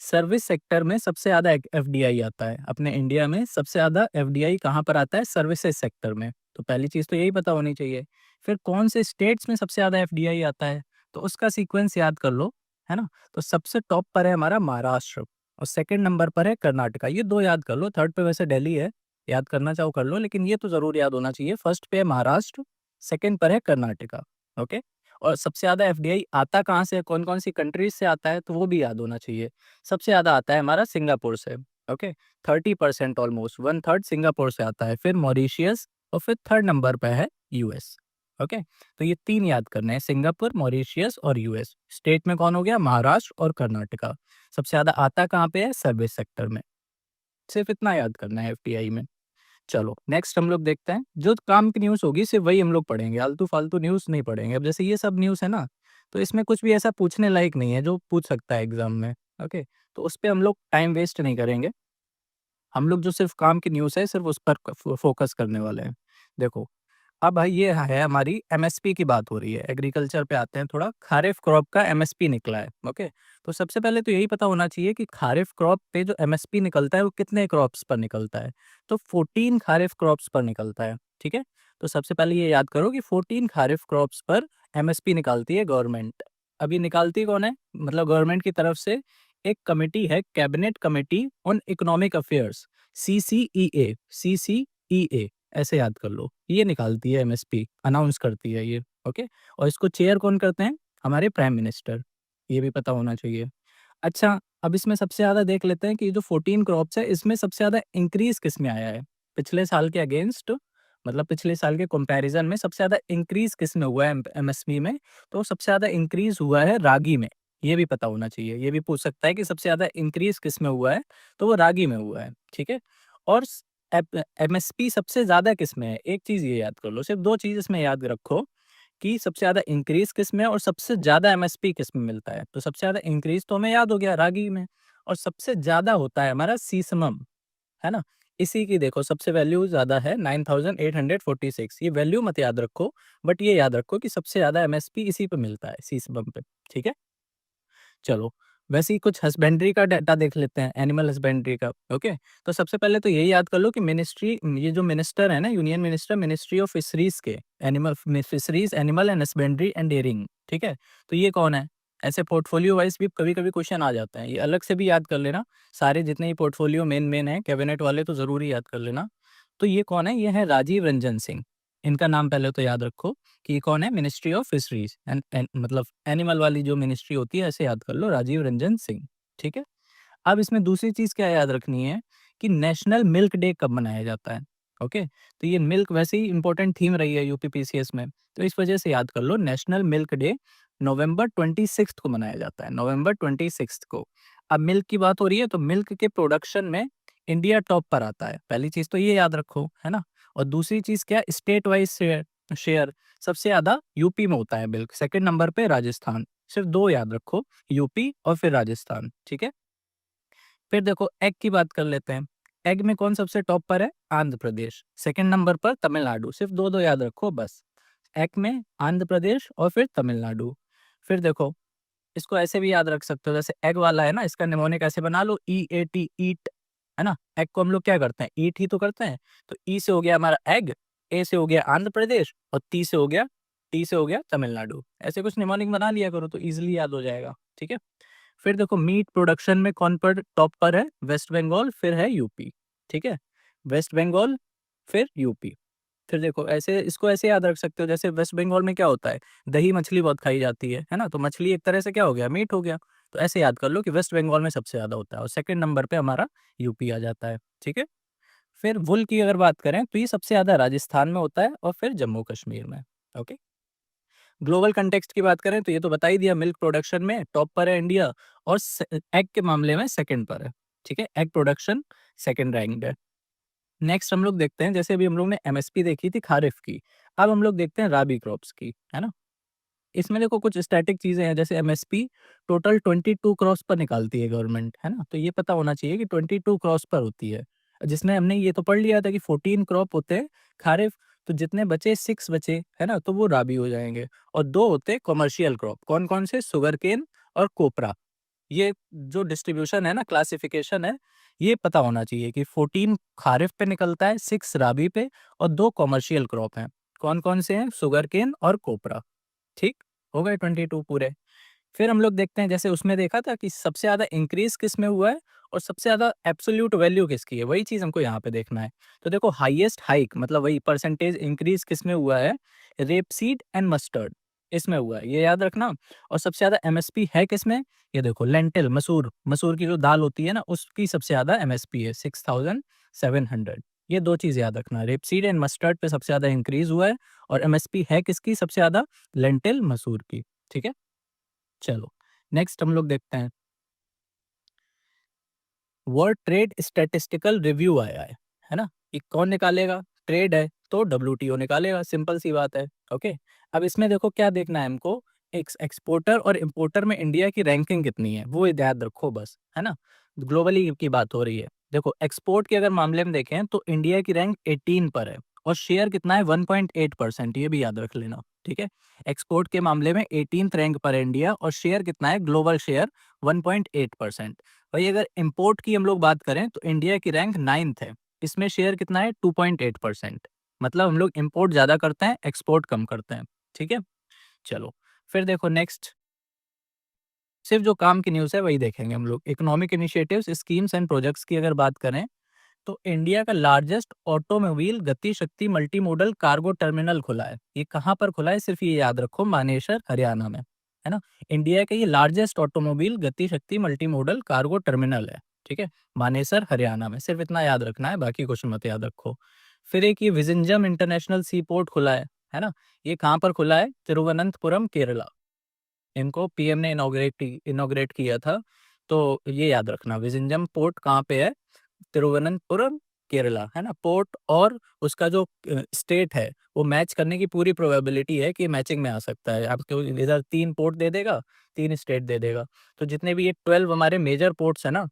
सर्विस सेक्टर में सबसे ज़्यादा एफडीआई आता है। अपने इंडिया में सबसे ज़्यादा एफडीआई कहाँ पर आता है? सर्विसेज सेक्टर में। तो पहली चीज़ तो यही पता होनी चाहिए। फिर कौन से स्टेट्स में सबसे ज़्यादा एफडीआई आता है? तो उसका सीक्वेंस याद कर लो, है ना? तो सबसे टॉप पर है हमारा महाराष्ट्र और सेकंड नंबर पर है कर्नाटका। ये 2 याद कर लो, थर्ड पे वैसे दिल्ली है। याद करना चाहो कर लो, लेकिन ये तो ज़रूर याद होना चाहिए। फर्स्ट पे है महाराष्ट्र, सेकंड पर है कर्नाटका। ओके? और सबसे ज़्यादा एफडीआई आता कहाँ से है? कौन-कौन सी कंट्रीज़ से आता है? तो वो भी याद होना चाहिए। सबसे ज़्यादा आता है हमारा सिंगापुर से, ओके? 30% ऑलमोस्ट 1/3 सिंगापुर से आता है, फिर मॉरिशियस और फिर थर्ड नंबर पे है यूएस, ओके? तो ये 3 याद करने हैं, सिंगापुर, मॉरिशियस और यूएस। स्टेट में कौन हो गया? महाराष्ट्र और कर्नाटका। सबसे ज़्यादा आता कहाँ पे है? सर्विस सेक्टर में। सिर्फ इतना याद करना है एफडीआई में। चलो नेक्स्ट हम लोग देखते हैं, जो काम की न्यूज़ होगी सिर्फ वही हम लोग पढ़ेंगे, आलतू-फालतू न्यूज़ नहीं पढ़ेंगे। अब जैसे ये सब न्यूज़ है ना, तो इसमें कुछ भी ऐसा पूछने लायक नहीं है जो पूछ सकता है एग्ज़ाम में, ओके? तो उस पे हम लोग टाइम वेस्ट नहीं करेंगे। हम लोग जो सिर्फ काम की न्यूज़ है सिर्फ उस पर फ़ोकस करने वाले हैं। देखो, अब भाई ये है हमारी एमएसपी की बात हो रही है, एग्रीकल्चर पे आते हैं थोड़ा। खरीफ क्रॉप का एमएसपी निकला है, ओके? तो सबसे पहले तो यही पता होना चाहिए कि खरीफ क्रॉप पे जो एमएसपी निकलता है वो कितने क्रॉप्स पर निकलता है। तो 14 खरीफ क्रॉप्स पर निकलता है, ठीक है? तो सबसे पहले ये याद करो कि 14 खरीफ क्रॉप्स पर एमएसपी निकालती है गवर्नमेंट। अब ये निकालती कौन है? मतलब गवर्नमेंट की तरफ से एक कमिटी है, cabinet committee on economic affairs, CCEA, CCEA ऐसे याद कर लो। ये निकालती है एमएसपी, अनाउंस करती है ये, ओके? और इसको चेयर कौन करते हैं? हमारे प्राइम मिनिस्टर, ये भी पता होना चाहिए। अच्छा, अब इसमें सबसे ज़्यादा देख लेते हैं कि ये जो 14 क्रॉप्स है, इसमें सबसे ज़्यादा इंक्रीज़ किसमें आया है? पिछले साल के अगेंस्ट, मतलब पिछले साल के कंपैरिज़न में सबसे ज़्यादा इंक्रीज़ किसमें हुआ है एमएसपी में? तो सबसे ज़्यादा इंक्रीज़ हुआ है रागी में, ये भी पता होना चाहिए। ये भी पूछ सकता है कि सबसे ज़्यादा इंक्रीज़ किसमें हुआ है? तो वो रागी में हुआ है, ठीक है? और एमएसपी सबसे ज़्यादा किसमें है? एक चीज़ ये याद कर लो, सिर्फ़ 2 चीज़ इसमें याद रखो कि सबसे ज़्यादा इंक्रीज़ किसमें है और सबसे ज़्यादा एमएसपी किसमें मिलता है। तो सबसे ज़्यादा इंक्रीज़ तो हमें याद हो गया रागी में, और सबसे ज़्यादा होता है हमारा सीसमम, है ना? इसी की देखो सबसे वैल्यू ज़्यादा है 9846। ये वैल्यू मत याद रखो, बट ये याद रखो कि सबसे ज़्यादा एमएसपी इसी पे मिलता है, सीसमम पे, ठीक है? चलो, वैसे ही कुछ हस्बेंड्री का डाटा देख लेते हैं, एनिमल हस्बेंड्री का, ओके? तो सबसे पहले तो यही याद कर लो कि मिनिस्ट्री, ये जो मिनिस्टर है ना, union minister, ministry of fisheries के, animal fisheries, animal and husbandry and dairying, ठीक है? तो ये कौन है? ऐसे पोर्टफोलियो वाइज़ भी कभी-कभी क्वेश्चन आ जाते हैं, ये अलग से भी याद कर लेना। सारे जितने भी पोर्टफोलियो मेन-मेन हैं, कैबिनेट वाले तो ज़रूर ही याद कर लेना। तो ये कौन है? ये है राजीव रंजन सिंह। इनका नाम पहले तो याद रखो कि ये कौन है? मिनिस्ट्री ऑफ फिशरीज़ एंड मतलब एनिमल वाली जो मिनिस्ट्री होती है, ऐसे याद कर लो, राजीव रंजन सिंह, ठीक है? अब इसमें दूसरी चीज़ क्या याद रखनी है कि नेशनल मिल्क डे कब मनाया जाता है, ओके? तो ये मिल्क वैसे ही इम्पोर्टेंट थीम रही है यूपीपीसीएस में, तो इस वजह से याद कर लो, नेशनल मिल्क डे नवंबर 26 को मनाया जाता है, नवंबर 26 को। अब मिल्क की बात हो रही है, तो मिल्क के प्रोडक्शन में इंडिया टॉप पर आता है, पहली चीज़ तो ये याद रखो, है ना? और दूसरी चीज़ क्या? स्टेट वाइज़ शेयर शेयर सबसे ज़्यादा यूपी में होता है मिल्क, सेकंड नंबर पे राजस्थान। सिर्फ 2 याद रखो, यूपी और फिर राजस्थान, ठीक है? फिर देखो एग की बात कर लेते हैं। एग में कौन सबसे टॉप पर है? आंध्र प्रदेश। सेकंड नंबर पर तमिलनाडु। सिर्फ 2-2 याद रखो बस। एग में आंध्र प्रदेश और फिर तमिलनाडु। फिर देखो, इसको ऐसे भी याद रख सकते हो, जैसे एग वाला है ना, इसका निमोनिक ऐसे बना लो, ईएटी, ईट, है ना? एग को हम लोग क्या करते हैं? ईट ही तो करते हैं। तो ई से हो गया हमारा एग, ए से हो गया आंध्र प्रदेश और टी से हो गया तमिलनाडु। ऐसे कुछ निमोनिक बना लिया करो तो ईज़िली याद हो जाएगा, ठीक है? फिर देखो मीट प्रोडक्शन में कौन पर टॉप पर है? वेस्ट बंगाल, फिर है यूपी, ठीक है? वेस्ट बंगाल, फिर यूपी। फिर देखो ऐसे, इसको ऐसे याद रख सकते हो, जैसे वेस्ट बंगाल में क्या होता है? दही मछली बहुत खाई जाती है ना? तो मछली एक तरह से क्या हो गया? मीट हो गया। तो ऐसे याद कर लो कि वेस्ट बंगाल में सबसे ज़्यादा होता है और सेकंड नंबर पे हमारा यूपी आ जाता है, ठीक है? फिर वूल की अगर बात करें तो ये सबसे ज़्यादा राजस्थान में होता है और फिर जम्मू कश्मीर में, ओके? ग्लोबल कंटेक्स्ट की बात करें तो ये तो बता ही दिया, मिल्क प्रोडक्शन में टॉप पर है इंडिया और एग के मामले में सेकंड पर है, ठीक है? एग प्रोडक्शन सेकंड रैंक्ड है। नेक्स्ट हम लोग देखते हैं, जैसे अभी हम लोग ने एमएसपी देखी थी खारिफ की, अब हम लोग देखते हैं राबी क्रॉप्स की, है ना? इसमें देखो कुछ स्टैटिक चीज़ें हैं, जैसे एमएसपी टोटल 22 क्रॉप्स पर निकालती है गवर्नमेंट, है ना? तो ये पता होना चाहिए कि 22 क्रॉप्स पर होती है। जिसमें हमने ये तो पढ़ लिया था कि 14 क्रॉप होते हैं खारिफ, तो जितने बचे 6 बचे, है ना? तो वो राबी हो जाएँगे और 2 होते हैं कमर्शियल क्रॉप, कौन-कौन से? शुगरकेन और कोपरा। ये जो डिस्ट्रीब्यूशन है ना, क्लासिफिकेशन है, ये पता होना चाहिए कि 14 खारिफ पे निकलता है, 6 राबी पे और 2 कॉमर्शियल क्रॉप हैं। कौन-कौन से हैं? शुगर केन और कोपरा। ठीक? हो गए 22 पूरे। फिर हम लोग देखते हैं, जैसे उसमें देखा था कि सबसे ज़्यादा इंक्रीज़ किस में हुआ है और सबसे ज़्यादा एब्सोल्यूट वैल्यू किसकी है, वही चीज़ हमको यहाँ पे देखना है। तो देखो हाईएस्ट हाइक मतलब वही परसेंटेज इंक्रीज़ किस में हुआ है? रेपसीड एंड मस्टर्ड इसमें हुआ है, ये याद रखना। और सबसे ज़्यादा एमएसपी है किसमें? ये देखो लेंटिल मसूर, मसूर की जो दाल होती है ना, उसकी सबसे ज़्यादा एमएसपी है 6700। ये 2 चीज़ याद रखना, रेपसीड एंड मस्टर्ड पे सबसे ज़्यादा इंक्रीज़ हुआ है और एमएसपी है किसकी सबसे ज़्यादा? लेंटिल मसूर की, ठीक है? चलो, नेक्स्ट हम लोग देखते हैं। वर्ल्ड ट्रेड स्टैटिस्टिकल रिव्यू आया है ना? ये कौन निकालेगा? ट्रेड है तो डब्ल्यूटीओ निकालेगा, सिंपल सी बात है। ओके, अब इसमें देखो क्या देखना है हमको, एक्सपोर्टर और इंपोर्टर में इंडिया की रैंकिंग कितनी है, वो याद रखो बस, है ना? ग्लोबली की बात हो रही है। देखो एक्सपोर्ट के अगर मामले में देखें तो इंडिया की रैंक 18 पर है और शेयर कितना है? 1.8%, ये भी याद रख लेना, ठीक है? एक्सपोर्ट के मामले में 18th रैंक पर है इंडिया और शेयर कितना है? Global share 1.8%। वही अगर इंपोर्ट की हम लोग बात करें तो इंडिया की रैंक 9th है। इसमें शेयर कितना है? 2.8%। मतलब हम लोग इंपोर्ट ज़्यादा करते हैं, एक्सपोर्ट कम करते हैं। ठीक है? चलो, फिर देखो नेक्स्ट, सिर्फ जो काम की न्यूज़ है वही देखेंगे हम लोग। Economic initiatives, schemes and projects की अगर बात करें तो इंडिया का लार्जेस्ट ऑटोमोबाइल गति शक्ति मल्टी मॉडल कार्गो टर्मिनल खुला है। ये कहाँ पर खुला है? सिर्फ ये याद रखो, मानेसर हरियाणा में, है ना? इंडिया का ये लार्जेस्ट ऑटोमोबाइल गति शक्ति मल्टी मॉडल कार्गो टर्मिनल है, ठीक है? मानेसर हरियाणा में, सिर्फ इतना याद रखना है, बाकी कुछ मत याद रखो। फिर एक ये विजिंजम इंटरनेशनल सी पोर्ट खुला है ना? ये कहाँ पर खुला है? तिरुवनंतपुरम केरला। इनको पीएम ने इनॉग्रेट किया था, तो ये याद रखना, विजिंजम पोर्ट कहाँ पे है? तिरुवनंतपुरम, केरला, है ना? पोर्ट और उसका जो स्टेट है, वो मैच करने की पूरी प्रोबेबिलिटी है कि मैचिंग में आ सकता है। आपको इधर 3 पोर्ट दे देगा, 3 स्टेट दे देगा। तो जितने भी ये 12 हमारे मेजर पोर्ट्स हैं ना,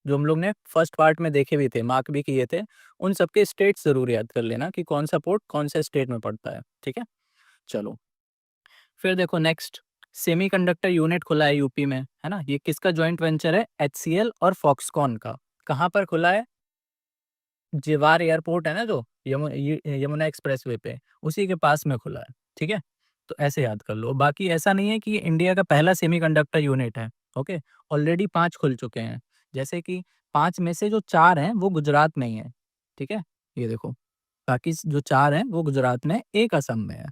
जो हम लोग ने फर्स्ट पार्ट में देखे भी थे, मार्क भी किए थे, उन सबके स्टेट्स ज़रूर याद कर लेना कि कौन-सा पोर्ट कौन से स्टेट में पड़ता है, ठीक है? चलो, फिर देखो नेक्स्ट, सेमीकंडक्टर यूनिट खुला है यूपी में, है ना? ये किसका जॉइंट वेंचर है? एचसीएल और फॉक्सकॉन का। कहाँ पर खुला है? जिवार एयरपोर्ट है ना जो यमुना एक्सप्रेसवे पे, उसी के पास में खुला है, ठीक है? तो ऐसे याद कर लो। बाकी ऐसा नहीं है कि ये इंडिया का पहला सेमीकंडक्टर यूनिट है, ओके? ऑलरेडी 5 खुल चुके हैं। जैसे कि 5 में से जो 4 हैं वो गुजरात में ही हैं, ठीक है? ये देखो, बाकी जो 4 हैं वो गुजरात में, 1 असम में है।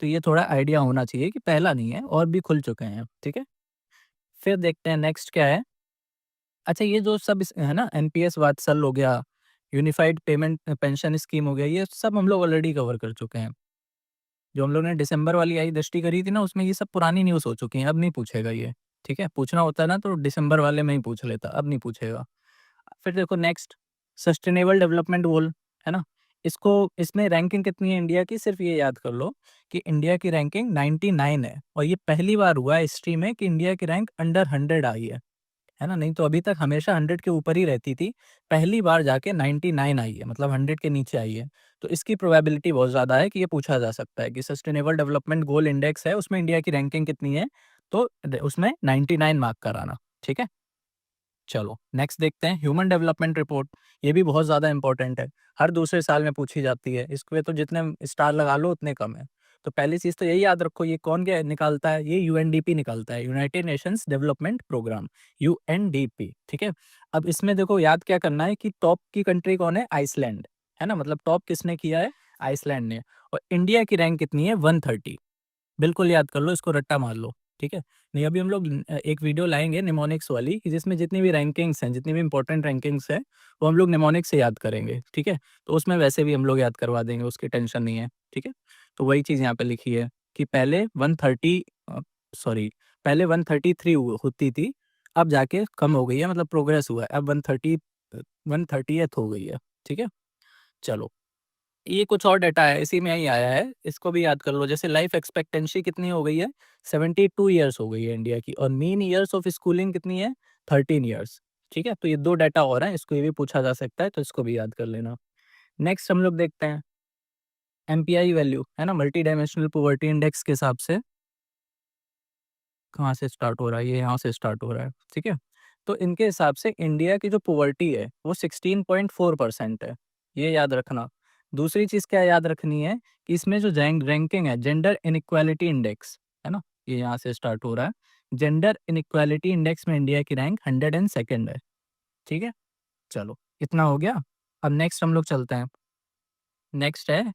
तो ये थोड़ा आइडिया होना चाहिए कि पहला नहीं है और भी खुल चुके हैं, ठीक है? फिर देखते हैं नेक्स्ट क्या है? अच्छा, ये जो सब है ना, एनपीएस वात्सल हो गया, यूनिफाइड पेमेंट पेंशन स्कीम हो गया, ये सब हम लोग ऑलरेडी कवर कर चुके हैं। जो हम लोग ने दिसंबर वाली आई दृष्टि करी थी ना, उसमें ये सब पुरानी न्यूज़ हो चुकी हैं, अब नहीं पूछेगा ये, ठीक है? पूछना होता ना तो दिसंबर वाले में ही पूछ लेता, अब नहीं पूछेगा। फिर देखो नेक्स्ट, सस्टेनेबल डेवलपमेंट गोल, है ना? इसको इसमें रैंकिंग कितनी है इंडिया की? सिर्फ ये याद कर लो कि इंडिया की रैंकिंग 99 है और ये पहली बार हुआ है हिस्ट्री में कि इंडिया की रैंक अंडर 100 आई है ना? नहीं तो अभी तक हमेशा 100 के ऊपर ही रहती थी। पहली बार जाके 99 आई है, मतलब 100 के नीचे आई है। तो इसकी प्रोबेबिलिटी बहुत ज़्यादा है कि ये पूछा जा सकता है कि सस्टेनेबल डेवलपमेंट गोल इंडेक्स है, उसमें इंडिया की रैंकिंग कितनी है? तो उसमें 99 मार्क कराना, ठीक है? चलो, नेक्स्ट देखते हैं ह्यूमन डेवलपमेंट रिपोर्ट। ये भी बहुत ज़्यादा इंपॉर्टेंट है। हर दूसरे साल में पूछी जाती है। इसमें तो जितने स्टार लगा लो उतने कम है। तो पहली चीज़ तो यही याद रखो, ये कौन क्या निकालता है? ये यूएनडीपी निकालता है, united nations development programme, UNDP, ठीक है? अब इसमें देखो याद क्या करना है कि टॉप की कंट्री कौन है? आइसलैंड, है ना? मतलब टॉप किसने किया है? आइसलैंड ने। और इंडिया की रैंक कितनी है? 130। बिल्कुल याद कर लो, इसको रट्टा मार लो, ठीक है? नहीं, अभी हम लोग एक वीडियो लाएँगे निमोनिक्स वाली कि जिसमें जितनी भी रैंकिंग्स हैं, जितनी भी इम्पोर्टेंट रैंकिंग्स हैं, वो हम लोग निमोनिक्स से याद करेंगे, ठीक है? तो उसमें वैसे भी हम लोग याद करवा देंगे, उसकी टेंशन नहीं है, ठीक है? तो वही चीज़ यहाँ पे लिखी है कि पहले 130 सॉरी, पहले 133 होती थी, अब जाके कम हो गई है, मतलब प्रोग्रेस हुआ है, अब 130th हो गई है, ठीक है? चलो। ये कुछ और डेटा है, इसी में ही आया है, इसको भी याद कर लो। जैसे लाइफ एक्सपेक्टेंसी कितनी हो गई है? 72 इयर्स हो गई है इंडिया की और मीन इयर्स ऑफ स्कूलिंग कितनी है? 13 इयर्स, ठीक है? तो ये 2 डेटा और हैं, इसको ये भी पूछा जा सकता है, तो इसको भी याद कर लेना। नेक्स्ट हम लोग देखते हैं एमपीआई वैल्यू, है ना? मल्टी डायमेंशनल पॉवर्टी इंडेक्स के हिसाब से कहाँ से स्टार्ट हो रहा है, ये यहाँ से स्टार्ट हो रहा है, ठीक है। तो इनके हिसाब से इंडिया की जो पॉवर्टी है वो 16.4% है, ये याद रखना। दूसरी चीज़ क्या याद रखनी है कि इसमें जो रैंकिंग है जेंडर इनइक्वालिटी इंडेक्स, है ना, ये यहाँ से स्टार्ट हो रहा है। जेंडर इनइक्वालिटी इंडेक्स में इंडिया की रैंक 102nd है, ठीक है। चलो इतना हो गया। अब नेक्स्ट हम लोग चलते हैं। नेक्स्ट है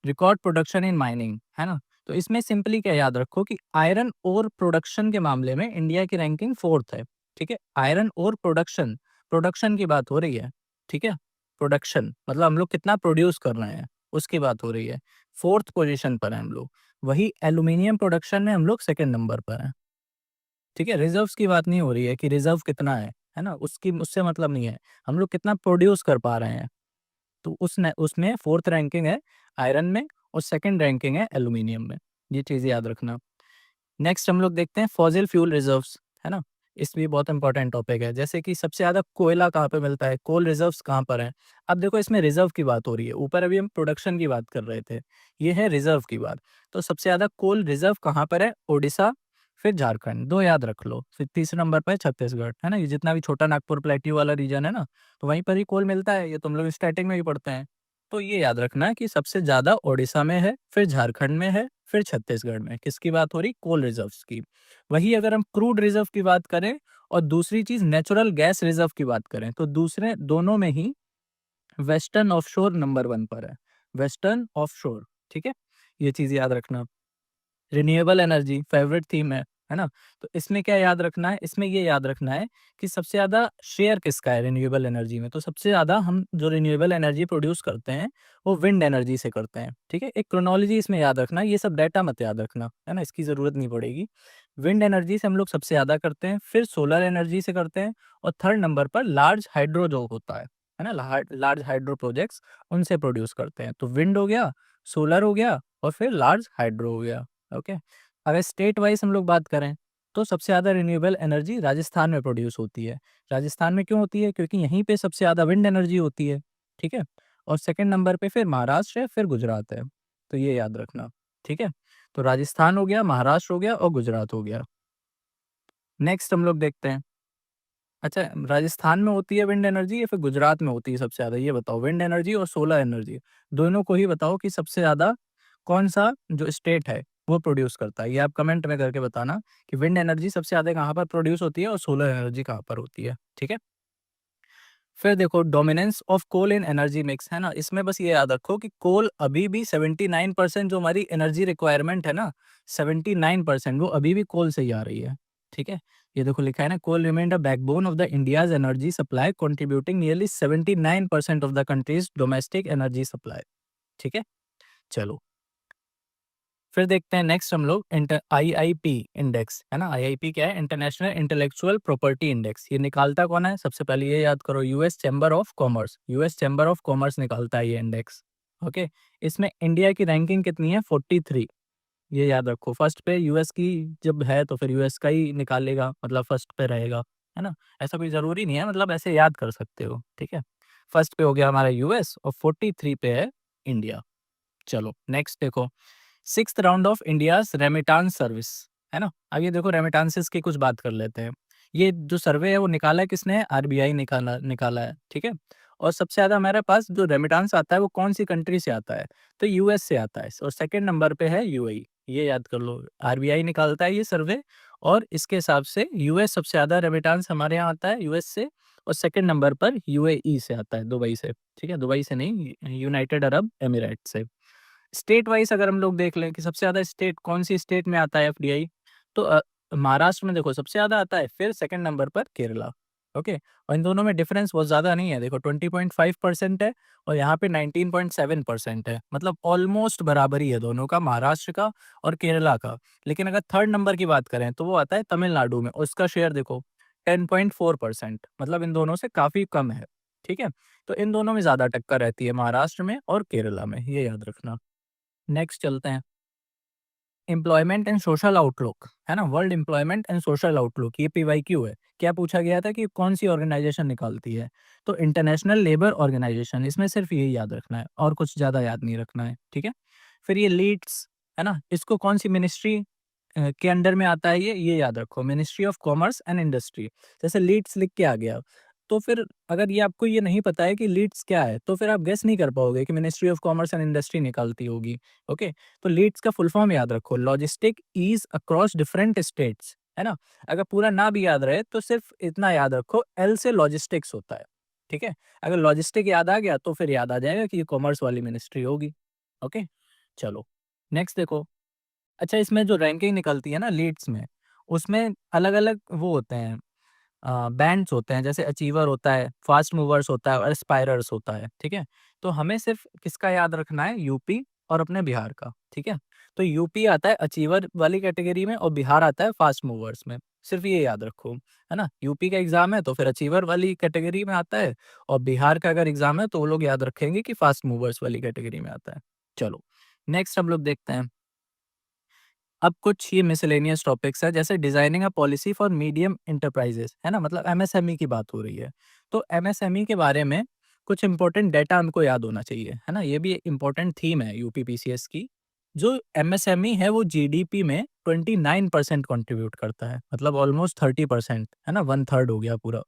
रिकॉर्ड प्रोडक्शन इन माइनिंग, है ना। तो इसमें सिंपली क्या याद रखो कि आयरन ओर प्रोडक्शन के मामले में इंडिया की रैंकिंग 4th है, ठीक है। आयरन ओर प्रोडक्शन, प्रोडक्शन की बात हो रही है, ठीक है। प्रोडक्शन मतलब हम लोग कितना प्रोड्यूस कर रहे हैं उसकी बात हो रही है। 4th पोजीशन पर है हम लोग। वही एल्यूमिनियम प्रोडक्शन में हम लोग 2nd नंबर पर हैं, ठीक है। रिजर्व्स की बात नहीं हो रही है कि रिजर्व कितना है ना, उसकी उससे मतलब नहीं है। हम लोग कितना प्रोड्यूस कर पा रहे हैं। तो उसमें 4th रैंकिंग है आयरन में और 2nd रैंकिंग है एल्यूमिनियम में। ये चीज़ याद रखना। नेक्स्ट हम लोग देखते हैं फॉसिल फ्यूल रिजर्व्स, है ना। इसमें भी बहुत इंपॉर्टेंट टॉपिक है, जैसे कि सबसे ज़्यादा कोयला कहाँ पे मिलता है, कोल रिजर्व्स कहाँ पर हैं। अब देखो इसमें रिजर्व की बात हो रही है, ऊपर अभी हम प्रोडक्शन की बात कर रहे थे, ये है रिजर्व की बात। तो सबसे ज़्यादा कोल रिजर्व कहाँ पर है, ओडिशा, फिर झारखंड, 2 याद रख लो। फिर तीसरे नंबर पर है छत्तीसगढ़, है ना। ये जितना भी छोटा नागपुर प्लेट्यू वाला रीजन है ना, तो वहीं पर ही कोल मिलता है, ये तुम लोग स्टैटिक में भी पढ़ते हैं। तो ये याद रखना कि सबसे ज़्यादा ओडिशा में है, फिर झारखंड में है, फिर छत्तीसगढ़ में। किसकी बात हो रही, कोल रिजर्व्स की। वही अगर हम क्रूड रिजर्व की बात करें और दूसरी चीज़ नेचुरल गैस रिजर्व की बात करें, तो दूसरे दोनों में ही वेस्टर्न ऑफशोर नंबर 1 पर है, वेस्टर्न ऑफशोर, ठीक है। ये चीज़ याद रखना। रिन्यूएबल एनर्जी फेवरेट थीम है ना। तो इसमें क्या याद रखना है, इसमें ये याद रखना है कि सबसे ज़्यादा शेयर किसका है रिन्यूएबल एनर्जी में। तो सबसे ज़्यादा हम जो रिन्यूएबल एनर्जी प्रोड्यूस करते हैं वो विंड एनर्जी से करते हैं, ठीक है। एक क्रोनोलॉजी इसमें याद रखना, ये सब डाटा मत याद रखना, है ना, इसकी ज़रूरत नहीं पड़ेगी। विंड एनर्जी से हम लोग सबसे ज़्यादा करते हैं, फिर सोलर एनर्जी से करते हैं और 3rd नंबर पर लार्ज हाइड्रो जो होता है ना, लार्ज हाइड्रो प्रोजेक्ट्स, उनसे प्रोड्यूस करते हैं। तो विंड हो गया, सोलर हो गया और फिर लार्ज हाइड्रो हो गया। ओके। अगर स्टेट वाइज हम लोग बात करें तो सबसे ज़्यादा रिन्यूएबल एनर्जी राजस्थान में प्रोड्यूस होती है। राजस्थान में क्यों होती है, क्योंकि यहीं पे सबसे ज़्यादा विंड एनर्जी होती है, ठीक है। और 2nd नंबर पे फिर महाराष्ट्र है, फिर गुजरात है। तो ये याद रखना, ठीक है। तो राजस्थान हो गया, महाराष्ट्र हो गया और गुजरात हो गया। नेक्स्ट हम लोग देखते हैं। अच्छा, राजस्थान में होती है विंड एनर्जी या फिर गुजरात में होती है सबसे ज़्यादा, ये बताओ। विंड एनर्जी और सोलर एनर्जी दोनों को ही बताओ कि सबसे ज़्यादा कौन-सा जो स्टेट है वो प्रोड्यूस करता है। ये आप कमेंट में करके बताना कि विंड एनर्जी सबसे ज़्यादा कहाँ पर प्रोड्यूस होती है और सोलर एनर्जी कहाँ पर होती है, ठीक है? फिर देखो dominance of coal in energy mix, है ना? इसमें बस ये याद रखो कि कोल अभी भी 79% जो हमारी एनर्जी रिक्वायरमेंट है ना, 79% वो अभी भी कोल से ही आ रही है, ठीक है? ये देखो लिखा है ना, coal remain the backbone of the India's energy supply contributing nearly 79% of the country's domestic energy supply, ठीक है? चलो। फिर देखते हैं नेक्स्ट हम लोग आईआईपी इंडेक्स, है ना। आईआईपी क्या है, इंटरनेशनल इंटेलेक्चुअल प्रॉपर्टी इंडेक्स। ये निकालता कौन है, सबसे पहले ये याद करो, US chamber of commerce. US chamber of commerce निकालता है ये इंडेक्स। ओके। इसमें इंडिया की रैंकिंग कितनी है, 43। ये याद रखो, फर्स्ट पे यूएस की जब है तो फिर यूएस का ही निकालेगा, मतलब फर्स्ट पे रहेगा, है ना। ऐसा कोई ज़रूरी नहीं है, मतलब ऐसे याद कर सकते हो, ठीक है। फर्स्ट पे हो गया हमारा यूएस और 43 पे है इंडिया। चलो नेक्स्ट देखो, 6th round of India's remittance service, है ना। अब ये देखो रेमिटांसेस की कुछ बात कर लेते हैं। ये जो सर्वे है वो निकाला है किसने, आरबीआई निकाला निकाला है, ठीक है। और सबसे ज़्यादा हमारे पास जो रेमिटांस आता है वो कौन-सी कंट्री से आता है, तो यूएस से आता है और 2nd नंबर पे है यूएई। ये याद कर लो, आरबीआई निकालता है ये सर्वे और इसके हिसाब से यूएस सबसे ज़्यादा रेमिटांस हमारे यहाँ आता है यूएस से और 2nd नंबर पर यूएई से आता है, दुबई से, ठीक है। दुबई से नहीं, यूनाइटेड अरब एमिरेट से। स्टेट वाइज़ अगर हम लोग देख लें कि सबसे ज़्यादा स्टेट कौन-सी स्टेट में आता है एफडीआई, तो महाराष्ट्र में देखो सबसे ज़्यादा आता है, फिर 2nd नंबर पर केरला, ओके। और इन दोनों में डिफरेंस बहुत ज़्यादा नहीं है, देखो 20.5% है और यहाँ पे 19.7% है, मतलब ऑलमोस्ट बराबरी है दोनों का, महाराष्ट्र का और केरला का। लेकिन अगर 3rd नंबर की बात करें तो वो आता है तमिलनाडु में और उसका शेयर देखो 10.4%, मतलब इन दोनों से काफ़ी कम है, ठीक है। तो इन दोनों में ज़्यादा टक्कर रहती है, महाराष्ट्र में और केरला में, ये याद रखना। नेक्स्ट चलते हैं, एम्प्लॉयमेंट एंड सोशल आउटलुक, है ना। World employment and social outlook, ये पीवाईक्यू है। क्या पूछा गया था कि कौन सी ऑर्गेनाइजेशन निकालती है, तो इंटरनेशनल लेबर ऑर्गेनाइजेशन। इसमें सिर्फ यही याद रखना है और कुछ ज़्यादा याद नहीं रखना है, ठीक है। फिर ये लीड्स, है ना, इसको कौन सी मिनिस्ट्री के अंडर में आता है ये याद रखो, ministry of commerce and industry. जैसे लीड्स लिख के आ गया, तो फिर अगर ये आपको ये नहीं पता है कि लीड्स क्या है, तो फिर आप गेस नहीं कर पाओगे कि ministry of commerce and industry निकालती होगी। ओके, तो लीड्स का फुल फॉर्म याद रखो, logistic ease across different states, है ना। अगर पूरा ना भी याद रहे तो सिर्फ इतना याद रखो, एल से लॉजिस्टिक्स होता है, ठीक है। अगर लॉजिस्टिक याद आ गया तो फिर याद आ जाएगा कि ये कॉमर्स वाली मिनिस्ट्री होगी। ओके, चलो नेक्स्ट देखो। अच्छा, इसमें जो रैंकिंग निकलती है ना लीड्स में, उसमें अलग-अलग वो होते हैं, बैंड्स होते हैं, जैसे अचीवर होता है, फास्ट मूवर्स होता है और एस्पायरर्स होता है, ठीक है? तो हमें सिर्फ किसका याद रखना है, यूपी और अपने बिहार का, ठीक है? तो यूपी आता है अचीवर वाली कैटेगरी में और बिहार आता है फास्ट मूवर्स में, सिर्फ ये याद रखो, है ना? यूपी का एग्ज़ाम है तो फिर अचीवर वाली कैटेगरी में आता है और बिहार का अगर एग्ज़ाम है तो वो लोग याद रखेंगे कि फास्ट मूवर्स वाली कैटेगरी में आता है। चलो, नेक्स्ट हम लोग देखते हैं। अब कुछ ये मिसेलेनियस टॉपिक्स है, जैसे designing a policy for medium enterprises, है ना, मतलब एमएसएमई की बात हो रही है। तो एमएसएमई के बारे में कुछ इंपॉर्टेंट डेटा हमको याद होना चाहिए, है ना, ये भी इंपॉर्टेंट थीम है यूपीपीसीएस की। जो एमएसएमई है वो जीडीपी में 29% कंट्रीब्यूट करता है, मतलब ऑलमोस्ट 30%, है ना, वन थर्ड हो गया पूरा।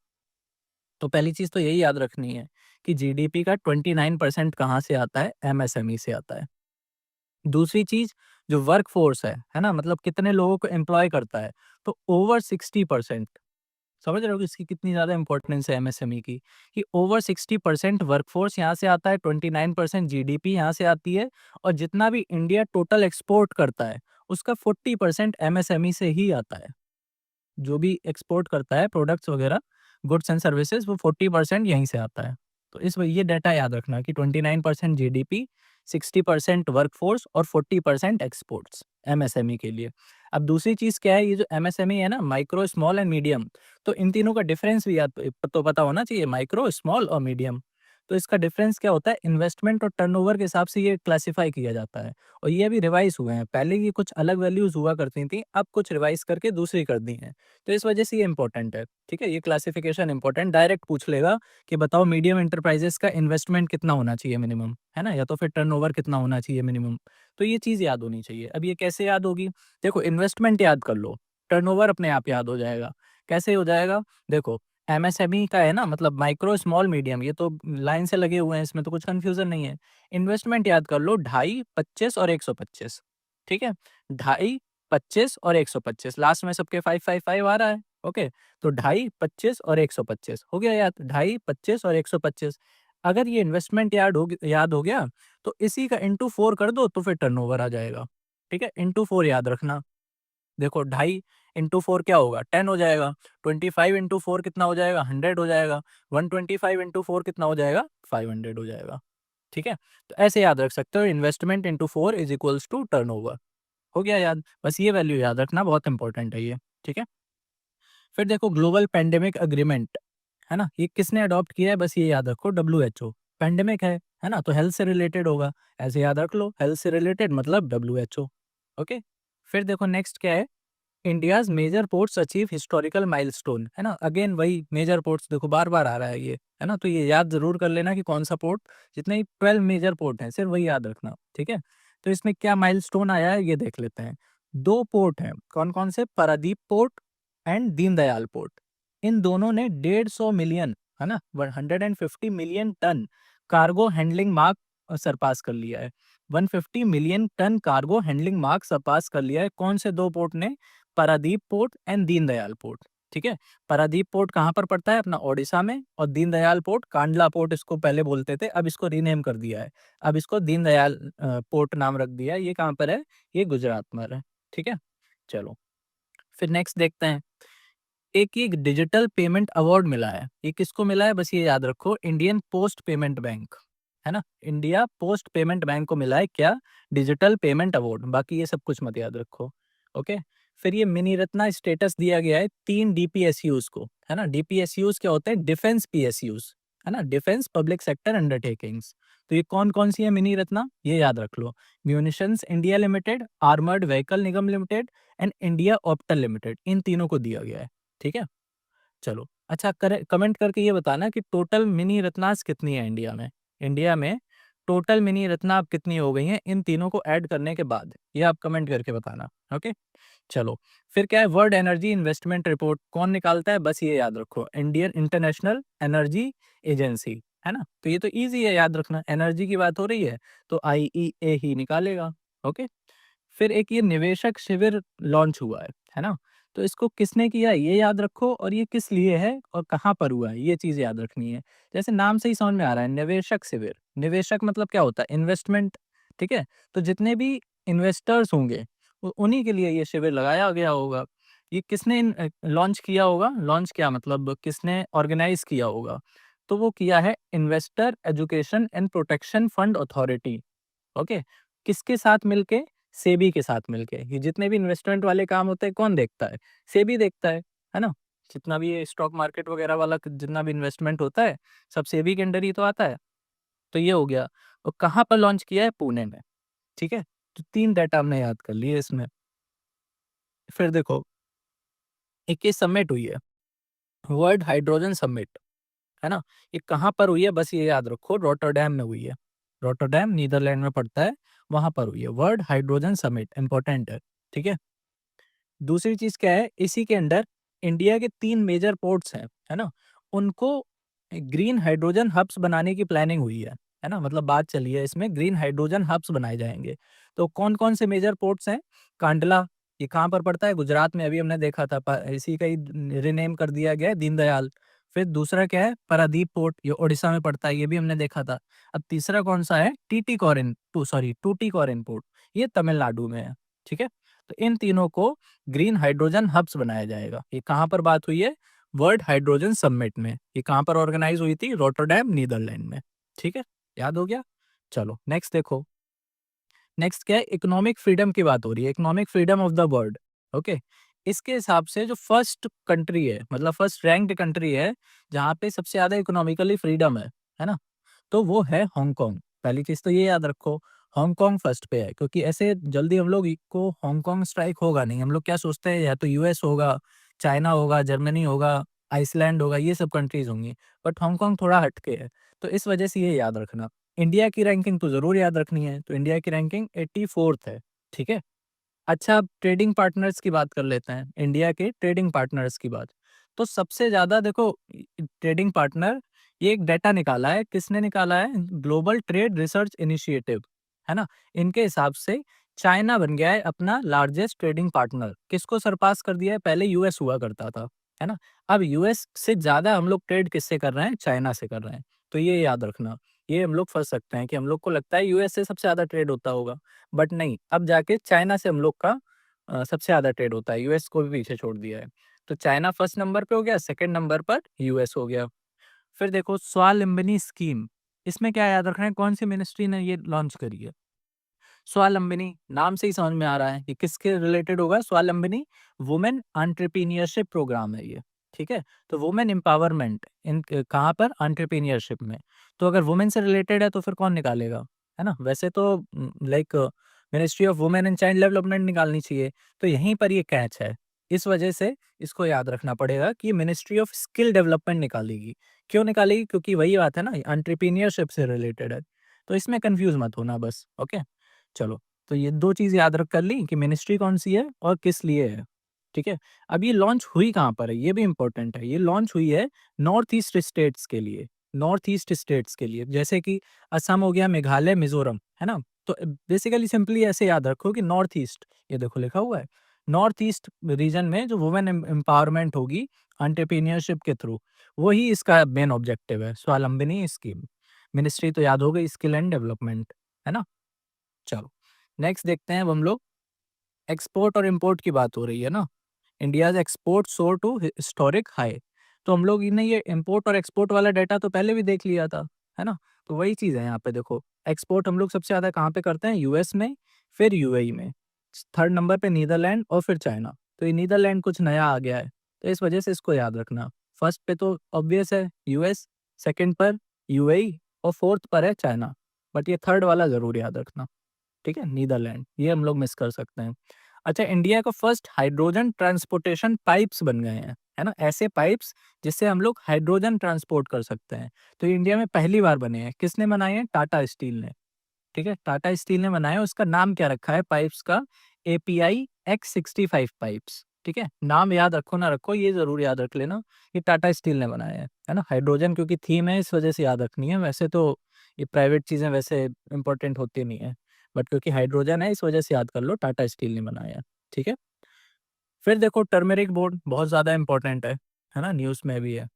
तो पहली चीज तो यही याद रखनी है कि जीडीपी का 29% कहाँ से आता है, एमएसएमई से आता है। दूसरी चीज़, जो वर्कफ़ोर्स है ना? मतलब कितने लोगों को एम्प्लॉय करता है, तो ओवर 60%। समझ रहे हो कि इसकी कितनी ज़्यादा इम्पोर्टेंस है एमएसएमई की, कि ओवर 60% वर्कफ़ोर्स यहाँ से आता है, 29% जीडीपी यहाँ से आती है और जितना भी इंडिया टोटल एक्सपोर्ट करता है, उसका 40% एमएसएमई से ही आता है। जो भी एक्सपोर्ट करता है प्रोडक्ट्स वगैरह, गुड्स एंड सर्विसेज, वो 40% यहीं से आता है। तो इस ये डाटा याद रखना कि 29% जीडीपी, 60% वर्कफोर्स और 40% एक्सपोर्ट्स एमएसएमई के लिए। अब दूसरी चीज़ क्या है, ये जो एमएसएमई है ना, माइक्रो, स्मॉल एंड मीडियम, तो इन तीनों का डिफरेंस भी याद तो पता होना चाहिए, माइक्रो, स्मॉल और मीडियम। तो इसका डिफरेंस क्या होता है, इन्वेस्टमेंट और टर्नओवर के हिसाब से ये क्लासिफाई किया जाता है और ये अभी रिवाइज़ हुए हैं। पहले ये कुछ अलग वैल्यूज़ हुआ करती थी, अब कुछ रिवाइज़ करके दूसरी कर दी हैं। तो इस वजह से ये इम्पोर्टेंट है, ठीक है? ये क्लासिफिकेशन इम्पोर्टेंट, डायरेक्ट पूछ लेगा कि बताओ मीडियम एंटरप्राइजेज़ का इन्वेस्टमेंट कितना होना चाहिए मिनिमम, है ना? या तो फिर टर्नओवर कितना होना चाहिए मिनिमम। तो ये चीज़ याद होनी चाहिए। अब ये कैसे याद होगी? देखो, इन्वेस्टमेंट याद कर लो, टर्नओवर अपने आप याद हो जाएगा। कैसे हो जाएगा? देखो, एमएसएमई का है ना, मतलब माइक्रो, स्मॉल, मीडियम, ये तो लाइन से लगे हुए हैं, इसमें तो कुछ कन्फ्यूज़न नहीं है। इन्वेस्टमेंट याद कर लो, 2.5, 25 और 125, ठीक है? 2.5, 25 और 125, लास्ट में सबके 555 आ रहा है, ओके? तो 2.5, 25 और 125 हो गया याद, 2.5, 25 और 125। अगर ये इन्वेस्टमेंट याद हो गया, तो इसी का इंटू 4 कर दो तो फिर टर्नओवर आ जाएगा, ठीक है? इंटू 4 याद रखना। देखो, 2.5 इंटू 4 क्या होगा, 10 हो जाएगा। 25 इंटू 4 कितना हो जाएगा, 100 हो जाएगा। 125 इंटू 4 कितना हो जाएगा, 500 हो जाएगा, ठीक है? तो ऐसे याद रख सकते हो, investment into 4 is equals to turnover. हो गया याद? बस ये वैल्यू याद रखना, बहुत इंपॉर्टेंट है ये, ठीक है? फिर देखो, ग्लोबल पैंडेमिक एग्रीमेंट, है ना? ये किसने अडॉप्ट किया है, बस ये याद रखो, डब्ल्यूएचओ। पैंडेमिक है ना? तो हेल्थ से रिलेटेड होगा, ऐसे याद रख लो, हेल्थ से रिलेटेड मतलब डब्ल्यूएचओ, ओके? फिर देखो नेक्स्ट क्या है, India's major ports achieve historical milestone, है ना? अगेन वही मेजर पोर्ट्स, देखो बार-बार आ रहा है ये, है ना? तो ये याद ज़रूर कर लेना कि कौन-सा पोर्ट, जितने ही 12 मेजर पोर्ट हैं, सिर्फ वही याद रखना, ठीक है? तो इसमें क्या माइलस्टोन आया है, ये देख लेते हैं। 2 पोर्ट हैं, कौन-कौन से? Paradip port and Deendayal port. इन दोनों ने 150 मिलियन, है ना? 150 million tonne cargo handling mark surpass कर लिया है। 150 million tonne cargo handling mark surpass कर लिया है। कौन से 2 पोर्ट ने? Paradip port and Deendayal port, ठीक है? पारादीप पोर्ट कहाँ पर पड़ता है? अपना ओडिशा में, और दीनदयाल पोर्ट, कांडला पोर्ट इसको पहले बोलते थे, अब इसको रीनेम कर दिया है। अब इसको दीनदयाल पोर्ट नाम रख दिया है। ये कहाँ पर है? ये गुजरात में है, ठीक है? चलो, फिर नेक्स्ट देखते हैं। एक ये डिजिटल पेमेंट अवार्ड मिला है। ये किसको मिला है? बस ये याद रखो, इंडियन पोस्ट पेमेंट बैंक, है ना? इंडिया पोस्ट पेमेंट बैंक को मिला है क्या? Digital payment award. बाकी ये सब कुछ मत याद रखो, ओके? फिर ये मिनी रत्ना स्टेटस दिया गया है 3 डीपीएसयूज़ को, है ना? डीपीएसयूज़ क्या होते हैं? डिफेंस पीएसयूज़, है ना? Defence public sector undertakings. तो ये कौन-कौन सी है मिनी रत्ना? ये याद रख लो। Munitions India Limited, Armoured Vehicle Nigam Limited and India Optel Limited, इन तीनों को दिया गया है, ठीक है? चलो, अच्छा, कमेंट करके ये बताना कि टोटल मिनी रत्नास कितनी है इंडिया में? इंडिया में टोटल मिनी रत्ना अब कितनी हो गई हैं इन तीनों को ऐड करने के बाद, ये आप कमेंट करके बताना। ओके, चलो। फिर क्या है, वर्ल्ड एनर्जी इन्वेस्टमेंट रिपोर्ट कौन निकालता है, बस ये याद रखो, इंडियन इंटरनेशनल एनर्जी एजेंसी, है ना। तो ये तो इजी है याद रखना, एनर्जी की बात हो रही है तो आईईए ही निकालेगा। ओके, फिर एक ये निवेशक शिविर लॉन्च हुआ है ना। तो इसको किसने किया ये याद रखो, और ये किस लिए है और कहाँ पर हुआ है, ये चीज़ याद रखनी है। जैसे नाम से ही समझ में आ रहा है, निवेशक शिविर, निवेशक मतलब क्या होता है, इन्वेस्टमेंट, ठीक है। तो जितने भी इन्वेस्टर्स होंगे उन्हीं के लिए ये शिविर लगाया गया होगा। ये किसने लॉन्च किया होगा, लॉन्च क्या मतलब किसने ऑर्गेनाइज किया होगा, तो वो किया है investor education and protection fund authority. Okay, किसके साथ मिलके, सेबी के साथ मिलके। ये जितने भी इन्वेस्टमेंट वाले काम होते हैं कौन देखता है, सेबी देखता है ना। जितना भी ये स्टॉक मार्केट वगैरह वाला जितना भी इन्वेस्टमेंट होता है सब सेबी के अंडर ही तो आता है। तो ये हो गया। और कहाँ पर लॉन्च किया है, पुणे में, ठीक है। तो 3 डाटा हमने याद कर लिए इसमें। फिर देखो, एक ये समिट हुई है, वर्ल्ड हाइड्रोजन समिट, है ना। ये कहाँ पर हुई है, बस ये याद रखो, रॉटरडैम में हुई है। रॉटरडैम नीदरलैंड में पड़ता है, वहां पर हुई है वर्ल्ड हाइड्रोजन समिट, इंपॉर्टेंट है, ठीक है। दूसरी चीज क्या है, इसी के अंडर इंडिया के 3 मेजर पोर्ट्स हैं, है ना। उनको ग्रीन हाइड्रोजन हब्स बनाने की प्लानिंग हुई है ना। मतलब बात चली है इसमें ग्रीन हाइड्रोजन हब्स बनाए जाएंगे। तो कौन कौन से मेजर पोर्ट्स हैं, कांडला, ये कहाँ पर पड़ता है, गुजरात में, अभी हमने देखा था, इसी का ही रिनेम कर दिया गया है, दीनदयाल। फिर दूसरा क्या है, पारादीप पोर्ट, ये उड़ीसा में पड़ता है, ये भी हमने देखा था। अब तीसरा कौन सा है, टूटीकोरिन पोर्ट, ये तमिलनाडु में है, ठीक है। तो इन तीनों को ग्रीन हाइड्रोजन हब्स बनाया जाएगा। ये कहाँ पर बात हुई है, वर्ल्ड हाइड्रोजन समिट में। ये कहाँ पर ऑर्गेनाइज हुई थी, रॉटरडैम नीदरलैंड में, ठीक है। याद हो गया। चलो नेक्स्ट देखो, नेक्स्ट क्या है, इकोनॉमिक फ्रीडम की बात हो रही है, economic freedom of the world. Okay, इसके हिसाब से जो फर्स्ट कंट्री है, मतलब फर्स्ट रैंक्ड कंट्री है जहाँ पे सबसे ज्यादा इकोनॉमिकली फ्रीडम है ना, तो वो है हांगकांग। पहली चीज तो ये याद रखो, हांगकांग फर्स्ट पे है, क्योंकि ऐसे जल्दी हम लोग को हांगकांग स्ट्राइक होगा नहीं। हम लोग क्या सोचते हैं, या तो यूएस होगा, चाइना होगा, जर्मनी होगा, आइसलैंड होगा, ये सब कंट्रीज होंगी, बट हांगकांग थोड़ा हटके है। तो इस वजह से ये याद रखना। इंडिया की रैंकिंग तो जरूर याद रखनी है, तो इंडिया की रैंकिंग 84th है, ठीक है। अच्छा, अब ट्रेडिंग पार्टनर्स की बात कर लेते हैं, इंडिया के ट्रेडिंग पार्टनर्स की बात। तो सबसे ज़्यादा देखो, ट्रेडिंग पार्टनर, ये एक डाटा निकाला है, किसने निकाला है, ग्लोबल ट्रेड रिसर्च इनिशिएटिव, है ना। इनके हिसाब से चाइना बन गया है अपना लार्जेस्ट ट्रेडिंग पार्टनर, किसको सरपास कर दिया है, पहले यूएस हुआ करता था, है ना। अब यूएस से ज़्यादा हम लोग ट्रेड किससे कर रहे हैं, चाइना से कर रहे हैं। तो ये याद रखना, ये हम लोग फंस सकते हैं कि हम लोग को लगता है यूएस से सबसे ज़्यादा ट्रेड होता होगा, बट नहीं, अब जाके चाइना से हम लोग का सबसे ज़्यादा ट्रेड होता है, यूएस को भी पीछे छोड़ दिया है। तो चाइना फर्स्ट नंबर पे हो गया, सेकंड नंबर पर यूएस हो गया। फिर देखो स्वावलंबनी स्कीम, इसमें क्या याद रखना है, कौन सी मिनिस्ट्री ने ये लॉन्च करी है। स्वावलंबनी नाम से ही समझ में आ रहा है, ये किसके रिलेटेड होगा, स्वावलंबनी वुमेन एंटरप्रेन्योरशिप प्रोग्राम है ये, ठीक है। तो वुमेन एम्पावरमेंट इन कहाँ पर, एंटरप्रेन्योरशिप में। तो अगर वुमेन से रिलेटेड है तो फिर कौन निकालेगा, है ना। वैसे तो like ministry of women and child development निकालनी चाहिए, तो यहीं पर ये कैच है। इस वजह से इसको याद रखना पड़ेगा कि मिनिस्ट्री ऑफ स्किल डेवलपमेंट निकालेगी। क्यों निकालेगी, क्योंकि वही बात है ना, एंटरप्रेन्योरशिप से रिलेटेड है। तो इसमें कंफ्यूज मत होना बस। ओके, चलो। तो ये 2 चीज़ याद रख कर ली कि मिनिस्ट्री कौन-सी है और किस लिए है, ठीक है। अब ये लॉन्च हुई कहाँ पर है, ये भी इम्पोर्टेंट है। ये लॉन्च हुई है नॉर्थ ईस्ट स्टेट्स के लिए, नॉर्थ ईस्ट स्टेट्स के लिए, जैसे कि असम हो गया, मेघालय, मिज़ोरम, है ना। तो बेसिकली सिंपली ऐसे याद रखो कि नॉर्थ ईस्ट, ये देखो लिखा हुआ है, नॉर्थ ईस्ट रीजन में जो वुमेन एम्पावरमेंट होगी एंटरप्रेन्योरशिप के थ्रू, वही इसका मेन ऑब्जेक्टिव है, स्वावलंबनी स्कीम। मिनिस्ट्री तो याद हो गई, स्किल एंड डेवलपमेंट, है ना। चलो नेक्स्ट देखते हैं अब हम लोग, एक्सपोर्ट और इंपोर्ट की बात हो रही है ना। इंडियाज एक्सपोर्ट सोर टू हिस्टोरिक हाई। तो हम लोग ने ये इंपोर्ट और एक्सपोर्ट वाला डाटा तो पहले भी देख लिया था, है ना। तो वही चीज़ है यहाँ पे, देखो एक्सपोर्ट हम लोग सबसे ज़्यादा कहाँ पे करते हैं, यूएस में, फिर यूएई में, थर्ड नंबर पे नीदरलैंड और फिर चाइना। तो ये नीदरलैंड कुछ नया आ गया है, तो इस वजह से इसको याद रखना। फर्स्ट पे तो ऑब्वियस है यूएस, सेकंड पर यूएई और फोर्थ पर है चाइना, बट ये थर्ड वाला ज़रूर याद रखना, ठीक है, नीदरलैंड, ये हम लोग मिस कर सकते हैं। अच्छा, इंडिया का फर्स्ट हाइड्रोजन ट्रांसपोर्टेशन पाइप्स बन गए हैं, है ना, ऐसे पाइप्स जिससे हम लोग हाइड्रोजन ट्रांसपोर्ट कर सकते हैं। तो इंडिया में पहली बार बने हैं। किसने बनाए हैं? टाटा स्टील ने। ठीक है, टाटा स्टील ने बनाया। उसका नाम क्या रखा है पाइप्स का? API X65 pipes. ठीक है, नाम याद रखो ना रखो, ये जरूर याद रख लेना कि टाटा स्टील ने बनाया है ना। हाइड्रोजन क्योंकि थीम है इस वजह से याद रखनी है। वैसे तो ये प्राइवेट चीजें वैसे इंपॉर्टेंट होती नहीं है, बट क्योंकि हाइड्रोजन है इस वजह से याद कर लो, टाटा स्टील ने बनाया है। ठीक है, फिर देखो टर्मेरिक बोर्ड बहुत ज्यादा इंपॉर्टेंट है ना, न्यूज में भी है।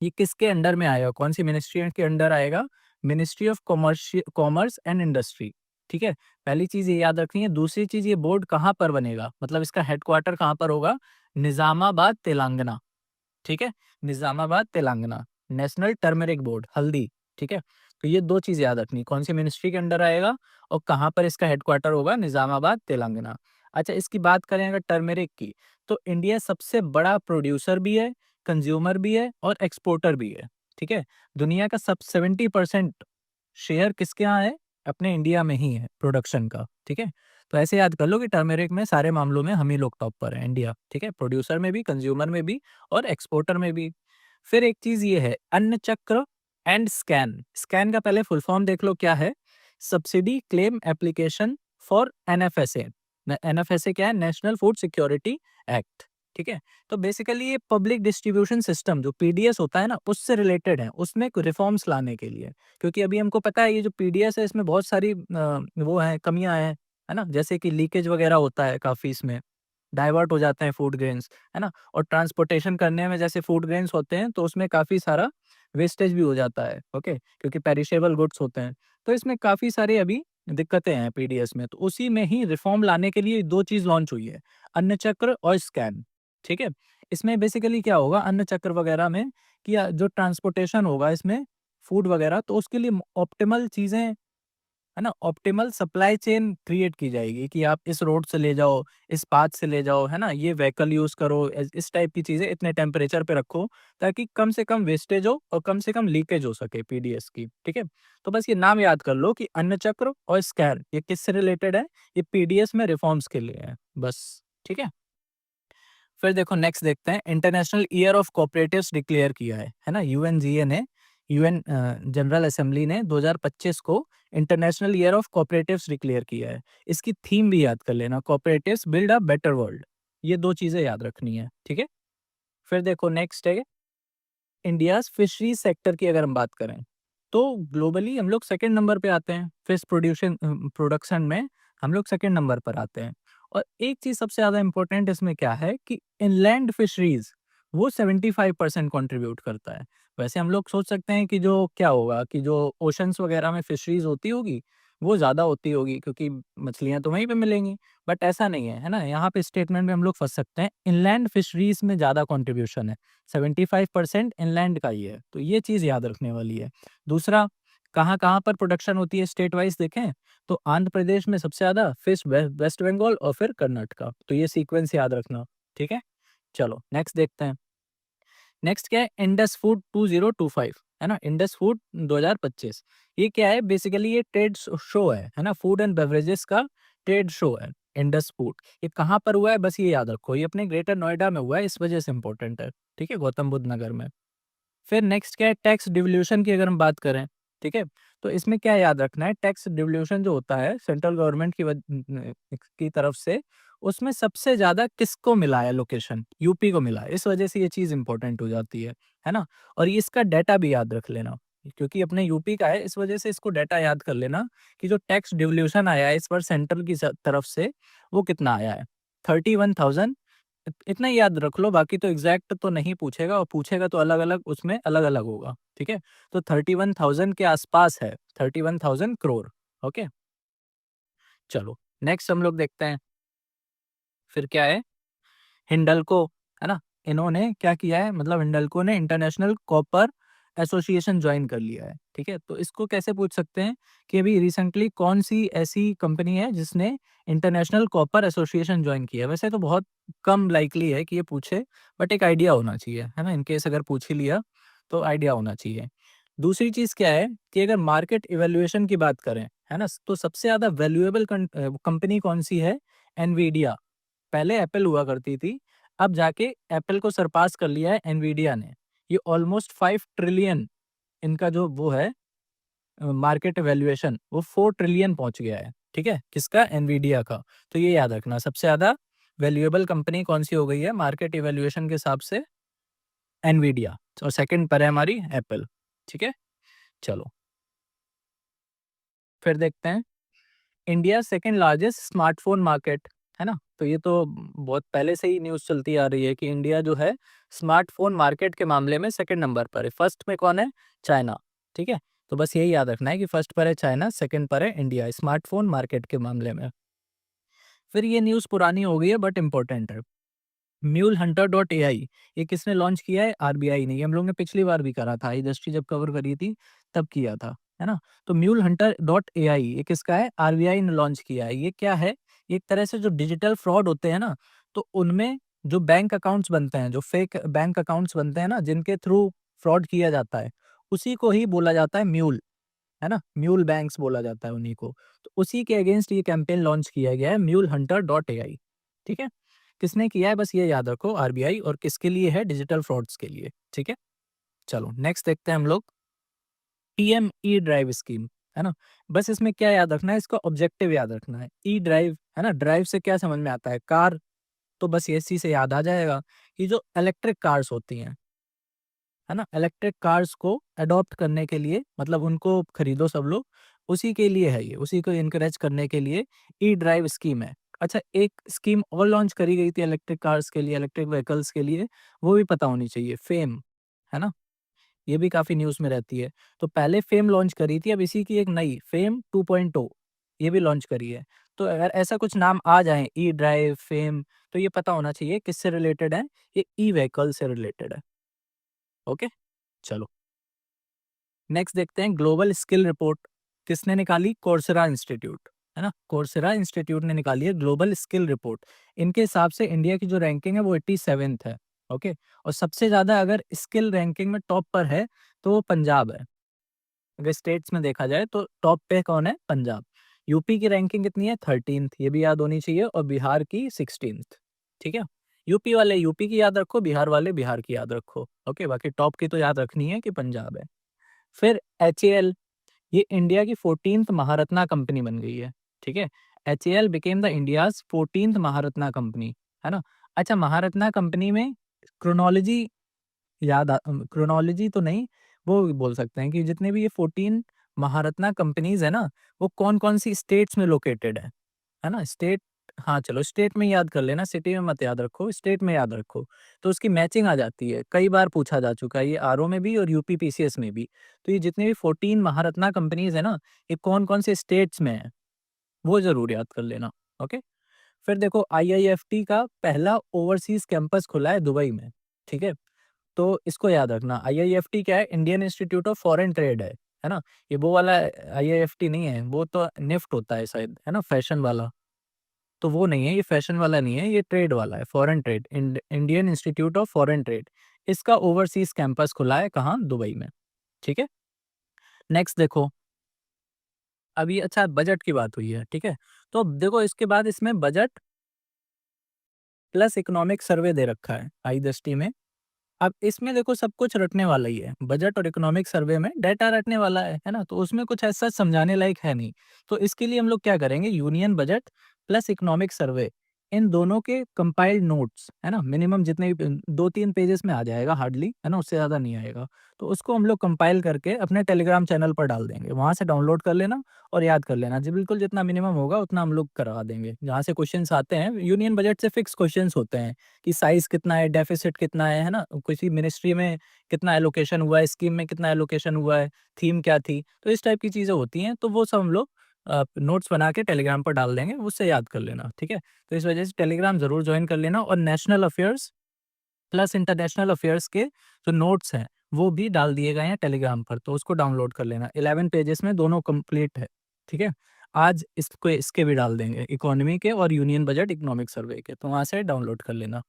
ये किसके अंडर में आएगा? कौन सी मिनिस्ट्री के अंडर आएगा? Ministry of commerce and industry. ठीक है, पहली चीज ये याद रखनी है। दूसरी चीज, ये बोर्ड कहाँ पर बनेगा, मतलब इसका हेडक्वार्टर कहाँ पर होगा? निजामाबाद तेलंगाना। ठीक है, Nizamabad Telangana. National turmeric board, हल्दी। ठीक है, तो ये दो चीज याद रखनी, कौन सी मिनिस्ट्री के अंडर आएगा और कहाँ पर इसका हेडक्वार्टर होगा? निजामाबाद तेलंगाना। अच्छा, इसकी बात करें अगर टर्मेरिक की, तो इंडिया सबसे बड़ा प्रोड्यूसर भी है, कंज्यूमर भी है और एक्सपोर्टर भी है। ठीक है, दुनिया का सब 70% शेयर किसके यहाँ है? अपने इंडिया में ही है प्रोडक्शन का। ठीक है, तो ऐसे याद कर लो कि टर्मेरिक में सारे मामलों में हम ही लोग टॉप पर है, इंडिया। ठीक है, प्रोड्यूसर में भी, कंज्यूमर में भी और एक्सपोर्टर में भी। फिर एक चीज ये है, अन्न चक्र एंड स्कैन। स्कैन का पहले फुल फॉर्म देख लो क्या है? Subsidy claim application for NFSA. NFSA क्या है? National food security act. ठीक है, तो बेसिकली ये पब्लिक डिस्ट्रीब्यूशन सिस्टम जो पीडीएस होता है ना, उससे रिलेटेड है, उसमें रिफॉर्म्स लाने के लिए। क्योंकि अभी हमको पता है ये जो पीडीएस है इसमें बहुत सारी वो है, कमियां हैं, है ना, जैसे कि लीकेज वगैरह होता है काफी, इसमें डाइवर्ट हो जाते हैं फूड ग्रेन्स, है ना, और ट्रांसपोर्टेशन करने में जैसे फूड ग्रेन्स होते हैं तो उसमें काफ़ी सारा वेस्टेज भी हो जाता है। ओके, क्योंकि पेरिशेबल गुड्स होते हैं, तो इसमें काफ़ी सारी अभी दिक्कतें हैं पीडीएस में। तो उसी में ही रिफॉर्म लाने के लिए दो चीज़ लॉन्च हुई है, अन्न चक्र और स्कैन। ठीक है, इसमें बेसिकली क्या होगा अन्न चक्र वगैरह में, कि जो ट्रांसपोर्टेशन होगा इसमें फूड वगैरह, तो उसके लिए ऑप्टिमल चीज़ें, है ना, ऑप्टिमल सप्लाई चेन क्रिएट की जाएगी कि आप इस रोड से ले जाओ, इस पाथ से ले जाओ, है ना, ये व्हीकल यूज करो, इस टाइप की चीजें इतने टेम्परेचर पे रखो ताकि कम से कम वेस्टेज हो और कम से कम लीकेज हो सके पीडीएस की। ठीक है, तो बस ये नाम याद कर लो कि अन्न चक्र और स्कैन ये किससे रिलेटेड है? ये पीडीएस में रिफॉर्म्स के लिए है बस। ठीक है, फिर देखो नेक्स्ट देखते हैं, international year of cooperatives declare किया है ना, यूएनजीए ने, यूएन जनरल असेंबली ने 2025 को international year of cooperatives declare किया है। इसकी थीम भी याद कर लेना, cooperatives build a better world. ये दो चीजें याद रखनी है। ठीक है, फिर देखो नेक्स्ट है इंडियाज फिशरीज सेक्टर की। अगर हम बात करें तो ग्लोबली हम लोग सेकंड नंबर पे आते हैं, फिश प्रोडक्शन में हम लोग सेकंड नंबर पर आते हैं। और एक चीज सबसे ज्यादा इंपॉर्टेंट इसमें क्या है कि इनलैंड फिशरीज वो 75% कंट्रीब्यूट करता है। वैसे हम लोग सोच सकते हैं कि जो क्या होगा कि जो ओशंस वगैरह में फिशरीज होती होगी वो ज्यादा होती होगी क्योंकि मछलियां तो वहीं पे मिलेंगी, बट ऐसा नहीं है, है ना। यहाँ पे स्टेटमेंट में हम लोग फंस सकते हैं, इनलैंड फिशरीज में ज्यादा कंट्रीब्यूशन है, 75% इनलैंड का ही है, तो ये चीज़ याद रखने वाली है। दूसरा, कहाँ-कहाँ पर प्रोडक्शन होती है स्टेट वाइज़ देखें, तो आंध्र प्रदेश में सबसे ज़्यादा, फिर वेस्ट बंगाल और फिर कर्नाटका, तो ये सीक्वेंस याद रखना, ठीक है? चलो नेक्स्ट देखते हैं। नेक्स्ट क्या है? इंडस फूड 2025, है ना? इंडस फूड 2025, ये क्या है? बेसिकली ये ट्रेड शो है ना? फूड एंड बेवरेजेस का ट्रेड शो है, इंडस फूड। ये कहाँ पर हुआ है? बस ये याद रखो, ये अपने ग्रेटर नोएडा में हुआ है, इस वजह से इंपॉर्टेंट है, ठीक है? गौतम बुद्ध नगर में। फिर नेक्स्ट क्या है? टैक्स डिवोल्यूशन की अगर हम बात करें, ठीक है? तो इसमें क्या याद रखना है? टैक्स डिवोल्यूशन जो होता है सेंट्रल गवर्नमेंट की तरफ से, उसमें सबसे ज़्यादा किसको मिला है लोकेशन? यूपी को मिला है। इस वजह से ये चीज़ इंपॉर्टेंट हो जाती है ना? और ये इसका डाटा भी याद रख लेना, क्योंकि अपने यूपी का है, इस वजह से इसको डाटा याद कर लेना कि जो टैक्स डिवोल्यूशन आया है इस बार सेंट्रल की तरफ से, वो कितना आया है? 31,000। इतना ही याद रख लो, बाकी तो एग्जैक्ट तो नहीं पूछेगा, और पूछेगा तो अलग-अलग, उसमें अलग-अलग होगा, ठीक है? तो 31,000 के आसपास है, 31,000 करोड़। ओके, चलो नेक्स्ट हम लोग देखते हैं, फिर क्या है? हिंडल्को, है ना? इन्होंने क्या किया है, मतलब हिंडल्को ने इंटरनेशनल कॉपर एसोसिएशन ज्वाइन कर लिया है, ठीक है? तो इसको कैसे पूछ सकते हैं कि अभी रिसेंटली कौन-सी ऐसी कंपनी है जिसने इंटरनेशनल कॉपर एसोसिएशन ज्वाइन किया है? वैसे तो बहुत कम लाइकली है कि ये पूछे, बट एक आइडिया होना चाहिए, है ना? इन केस अगर पूछ ही लिया, तो आइडिया होना चाहिए। दूसरी चीज़ क्या है कि अगर मार्केट इवैल्यूएशन की बात करें, है ना? तो सबसे ज़्यादा वैल्यूएबल कंपनी कौन-सी है? एनवीडिया। पहले एप्पल हुआ करती थी, अब जाके एप्पल को सरपास कर लिया है एनवीडिया ने। ये ऑलमोस्ट 5 ट्रिलियन इनका जो वो है मार्केट वैल्यूएशन वो 4 ट्रिलियन पहुंच गया है। ठीक है, किसका? एनवीडिया का। तो ये याद रखना, सबसे ज़्यादा वैल्यूएबल कंपनी कौन सी हो गई है मार्केट इवैल्यूएशन के हिसाब से? एनवीडिया। और सेकंड पर है हमारी एप्पल। ठीक है, चलो फिर देखते हैं India second largest smartphone market, है ना? तो ये तो बहुत पहले से ही न्यूज़ चलती आ रही है कि इंडिया जो है स्मार्टफोन मार्केट के मामले में सेकंड नंबर पर है। फर्स्ट में कौन है? चाइना। ठीक है, तो बस यही याद रखना है कि फर्स्ट पर है चाइना, सेकंड पर है इंडिया स्मार्टफोन मार्केट के मामले में। फिर ये न्यूज़ पुरानी हो गई है बट इम्पोर्टेंट है। म्यूल हंटर डॉट एआई ये किसने लॉन्च किया है? आरबीआई ने। ये हम लोग ने पिछली बार भी करा था, इंडस्ट्री जब कवर करी थी तब किया था, है ना? तो म्यूल हंटर डॉट एआई ये किसका है? आरबीआई ने लॉन्च किया है। ये क्या है? ये एक तरह से जो डिजिटल फ्रॉड होते हैं ना, तो उनमें जो बैंक अकाउंट्स बनते हैं, जो फेक बैंक अकाउंट्स बनते हैं ना, जिनके थ्रू फ्रॉड किया जाता है, उसी को ही बोला जाता है म्यूल, है ना? म्यूल बैंक्स बोला जाता है उन्हीं को। तो उसी के अगेंस्ट ये कैंपेन लॉन्च किया गया है म्यूल हंटर डॉट एआई। ठीक है? किसने किया है बस ये याद रखो, आरबीआई, और किसके लिए है? डिजिटल फ्रॉड्स के लिए। ठीक है? चलो नेक्स्ट देखते हैं हम लोग पीएम ई ड्राइव स्कीम, है ना? बस इसमें क्या याद रखना है? इसका ऑब्जेक्टिव याद रखना है। ई ड्राइव, है ना? ड्राइव से क्या समझ में आता है? कार। तो बस ये इसी से याद आ जाएगा कि जो इलेक्ट्रिक कार्स होती हैं, है ना? इलेक्ट्रिक कार्स को अडॉप्ट करने के लिए, मतलब उनको खरीदो सब लोग, उसी के लिए है ये, उसी को एनकरेज करने के लिए ई ड्राइव स्कीम है। अच्छा, एक स्कीम और लॉन्च करी गई थी इलेक्ट्रिक कार्स के लिए, इलेक्ट्रिक व्हीकल्स के लिए, वो भी पता होनी चाहिए, फेम, है ना? ये भी काफ़ी न्यूज़ में रहती है। तो पहले फेम लॉन्च करी थी, अब इसी की एक नई फेम 2.0 ये भी लॉन्च करी है। तो अगर ऐसा कुछ नाम आ जाए ई ड्राइव, फेम, तो ये पता होना चाहिए किससे रिलेटेड है, ये ई व्हीकल से रिलेटेड है। ओके? चलो। नेक्स्ट देखते हैं ग्लोबल स्किल रिपोर्ट किसने निकाली? कोर्सेरा इंस्टीट्यूट, है ना? कोर्सेरा इंस्टीट्यूट ने निकाली है ग्लोबल स्किल रिपोर्ट। इनके हिसाब से इंडिया की जो रैंकिंग है वो 87th है। ओके, और सबसे ज्यादा अगर स्किल रैंकिंग में टॉप पर है तो वो पंजाब है। अगर स्टेट्स में देखा जाए तो टॉप पे कौन है? पंजाब। यूपी की रैंकिंग कितनी है? 13th, ये भी याद होनी चाहिए, और बिहार की 16th। ठीक है, यूपी वाले यूपी की याद रखो, बिहार वाले बिहार की याद रखो। ओके, बाकी टॉप की तो याद रखनी है कि पंजाब है। फिर एचएएल, ये इंडिया की 14th महारत्ना कंपनी बन गई है। ठीक है, HAL became the India's 14th Maharatna company, है ना? अच्छा, महारत्ना कंपनी में क्रोनोलॉजी क्रोनोलॉजी तो नहीं, वो बोल सकते हैं कि जितने भी ये 14 महारत्ना कंपनीज है ना, वो कौन कौन सी स्टेट्स में लोकेटेड है ना? स्टेट, हाँ चलो स्टेट में याद कर लेना, सिटी में मत याद रखो, स्टेट में याद रखो, तो उसकी मैचिंग आ जाती है। कई बार पूछा जा चुका है ये आरओ में भी और यूपी पीसीएस में भी। तो ये जितने भी 14 महारत्ना कंपनीज है ना, ये कौन कौन से स्टेट्स में है, वो जरूर याद कर लेना। ओके, फिर देखो आईआईएफटी का पहला ओवरसीज कैंपस खुला है दुबई में। ठीक है, तो इसको याद रखना। आईआईएफटी क्या है? Indian institute of foreign trade है ना? ये वो वाला आईआईएफटी नहीं है, वो तो निफ्ट होता है शायद, है ना, फैशन वाला। तो वो नहीं है, ये फैशन वाला नहीं है, ये ट्रेड वाला है, foreign trade, Indian institute of foreign trade. इसका ओवरसीज कैंपस खुला है कहाँ? दुबई में। ठीक है, नेक्स्ट देखो, अभी अच्छा बजट की बात हुई है, ठीक है? तो अब देखो इसके बाद इसमें बजट प्लस इकोनॉमिक सर्वे दे रखा है आई दृष्टि में। अब इसमें देखो सब कुछ रटने वाला ही है, बजट और इकोनॉमिक सर्वे में डाटा रटने वाला है ना? तो उसमें कुछ ऐसा समझाने लायक है नहीं। तो इसके लिए हम लोग क्या करेंगे, union budget plus economic survey, इन दोनों के कंपाइल्ड नोट्स, है ना, मिनिमम जितने भी 2-3 पेजेस में आ जाएगा हार्डली, है ना, उससे ज़्यादा नहीं आएगा। तो उसको हम लोग कंपाइल करके अपने टेलीग्राम चैनल पर डाल देंगे, वहाँ से डाउनलोड कर लेना और याद कर लेना जी, बिल्कुल जितना मिनिमम होगा उतना हम लोग करवा देंगे। जहाँ से क्वेश्चंस आते हैं यूनियन बजट से फिक्स क्वेश्चंस होते हैं कि साइज़ कितना है, डेफ़िसिट कितना है ना? किसी मिनिस्ट्री में कितना एलोकेशन हुआ है, स्कीम में कितना एलोकेशन हुआ है, थीम क्या थी? तो इस टाइप की चीज़ें होती हैं, तो वो सब हम लोग नोट्स बना के टेलीग्राम पर डाल देंगे, उससे याद कर लेना, ठीक है? तो इस वजह से टेलीग्राम ज़रूर जॉइन कर लेना, और national affairs plus international affairs के जो नोट्स हैं, वो भी डाल दिए गए हैं टेलीग्राम पर, तो उसको डाउनलोड कर लेना। 11 पेजेज़ में दोनों कंप्लीट है, ठीक है? आज इसको इसके भी डाल देंगे, इकोनॉमी के और यूनियन बजट इकोनॉमिक सर्वे के, तो वहाँ से डाउनलोड कर लेना,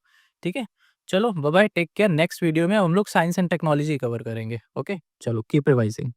ठीक है? चलो bye bye, take care. Next video में हम लोग साइंस एंड टेक्नोलॉजी कवर करेंगे, ओके? चलो कीप रिवाइजिंग।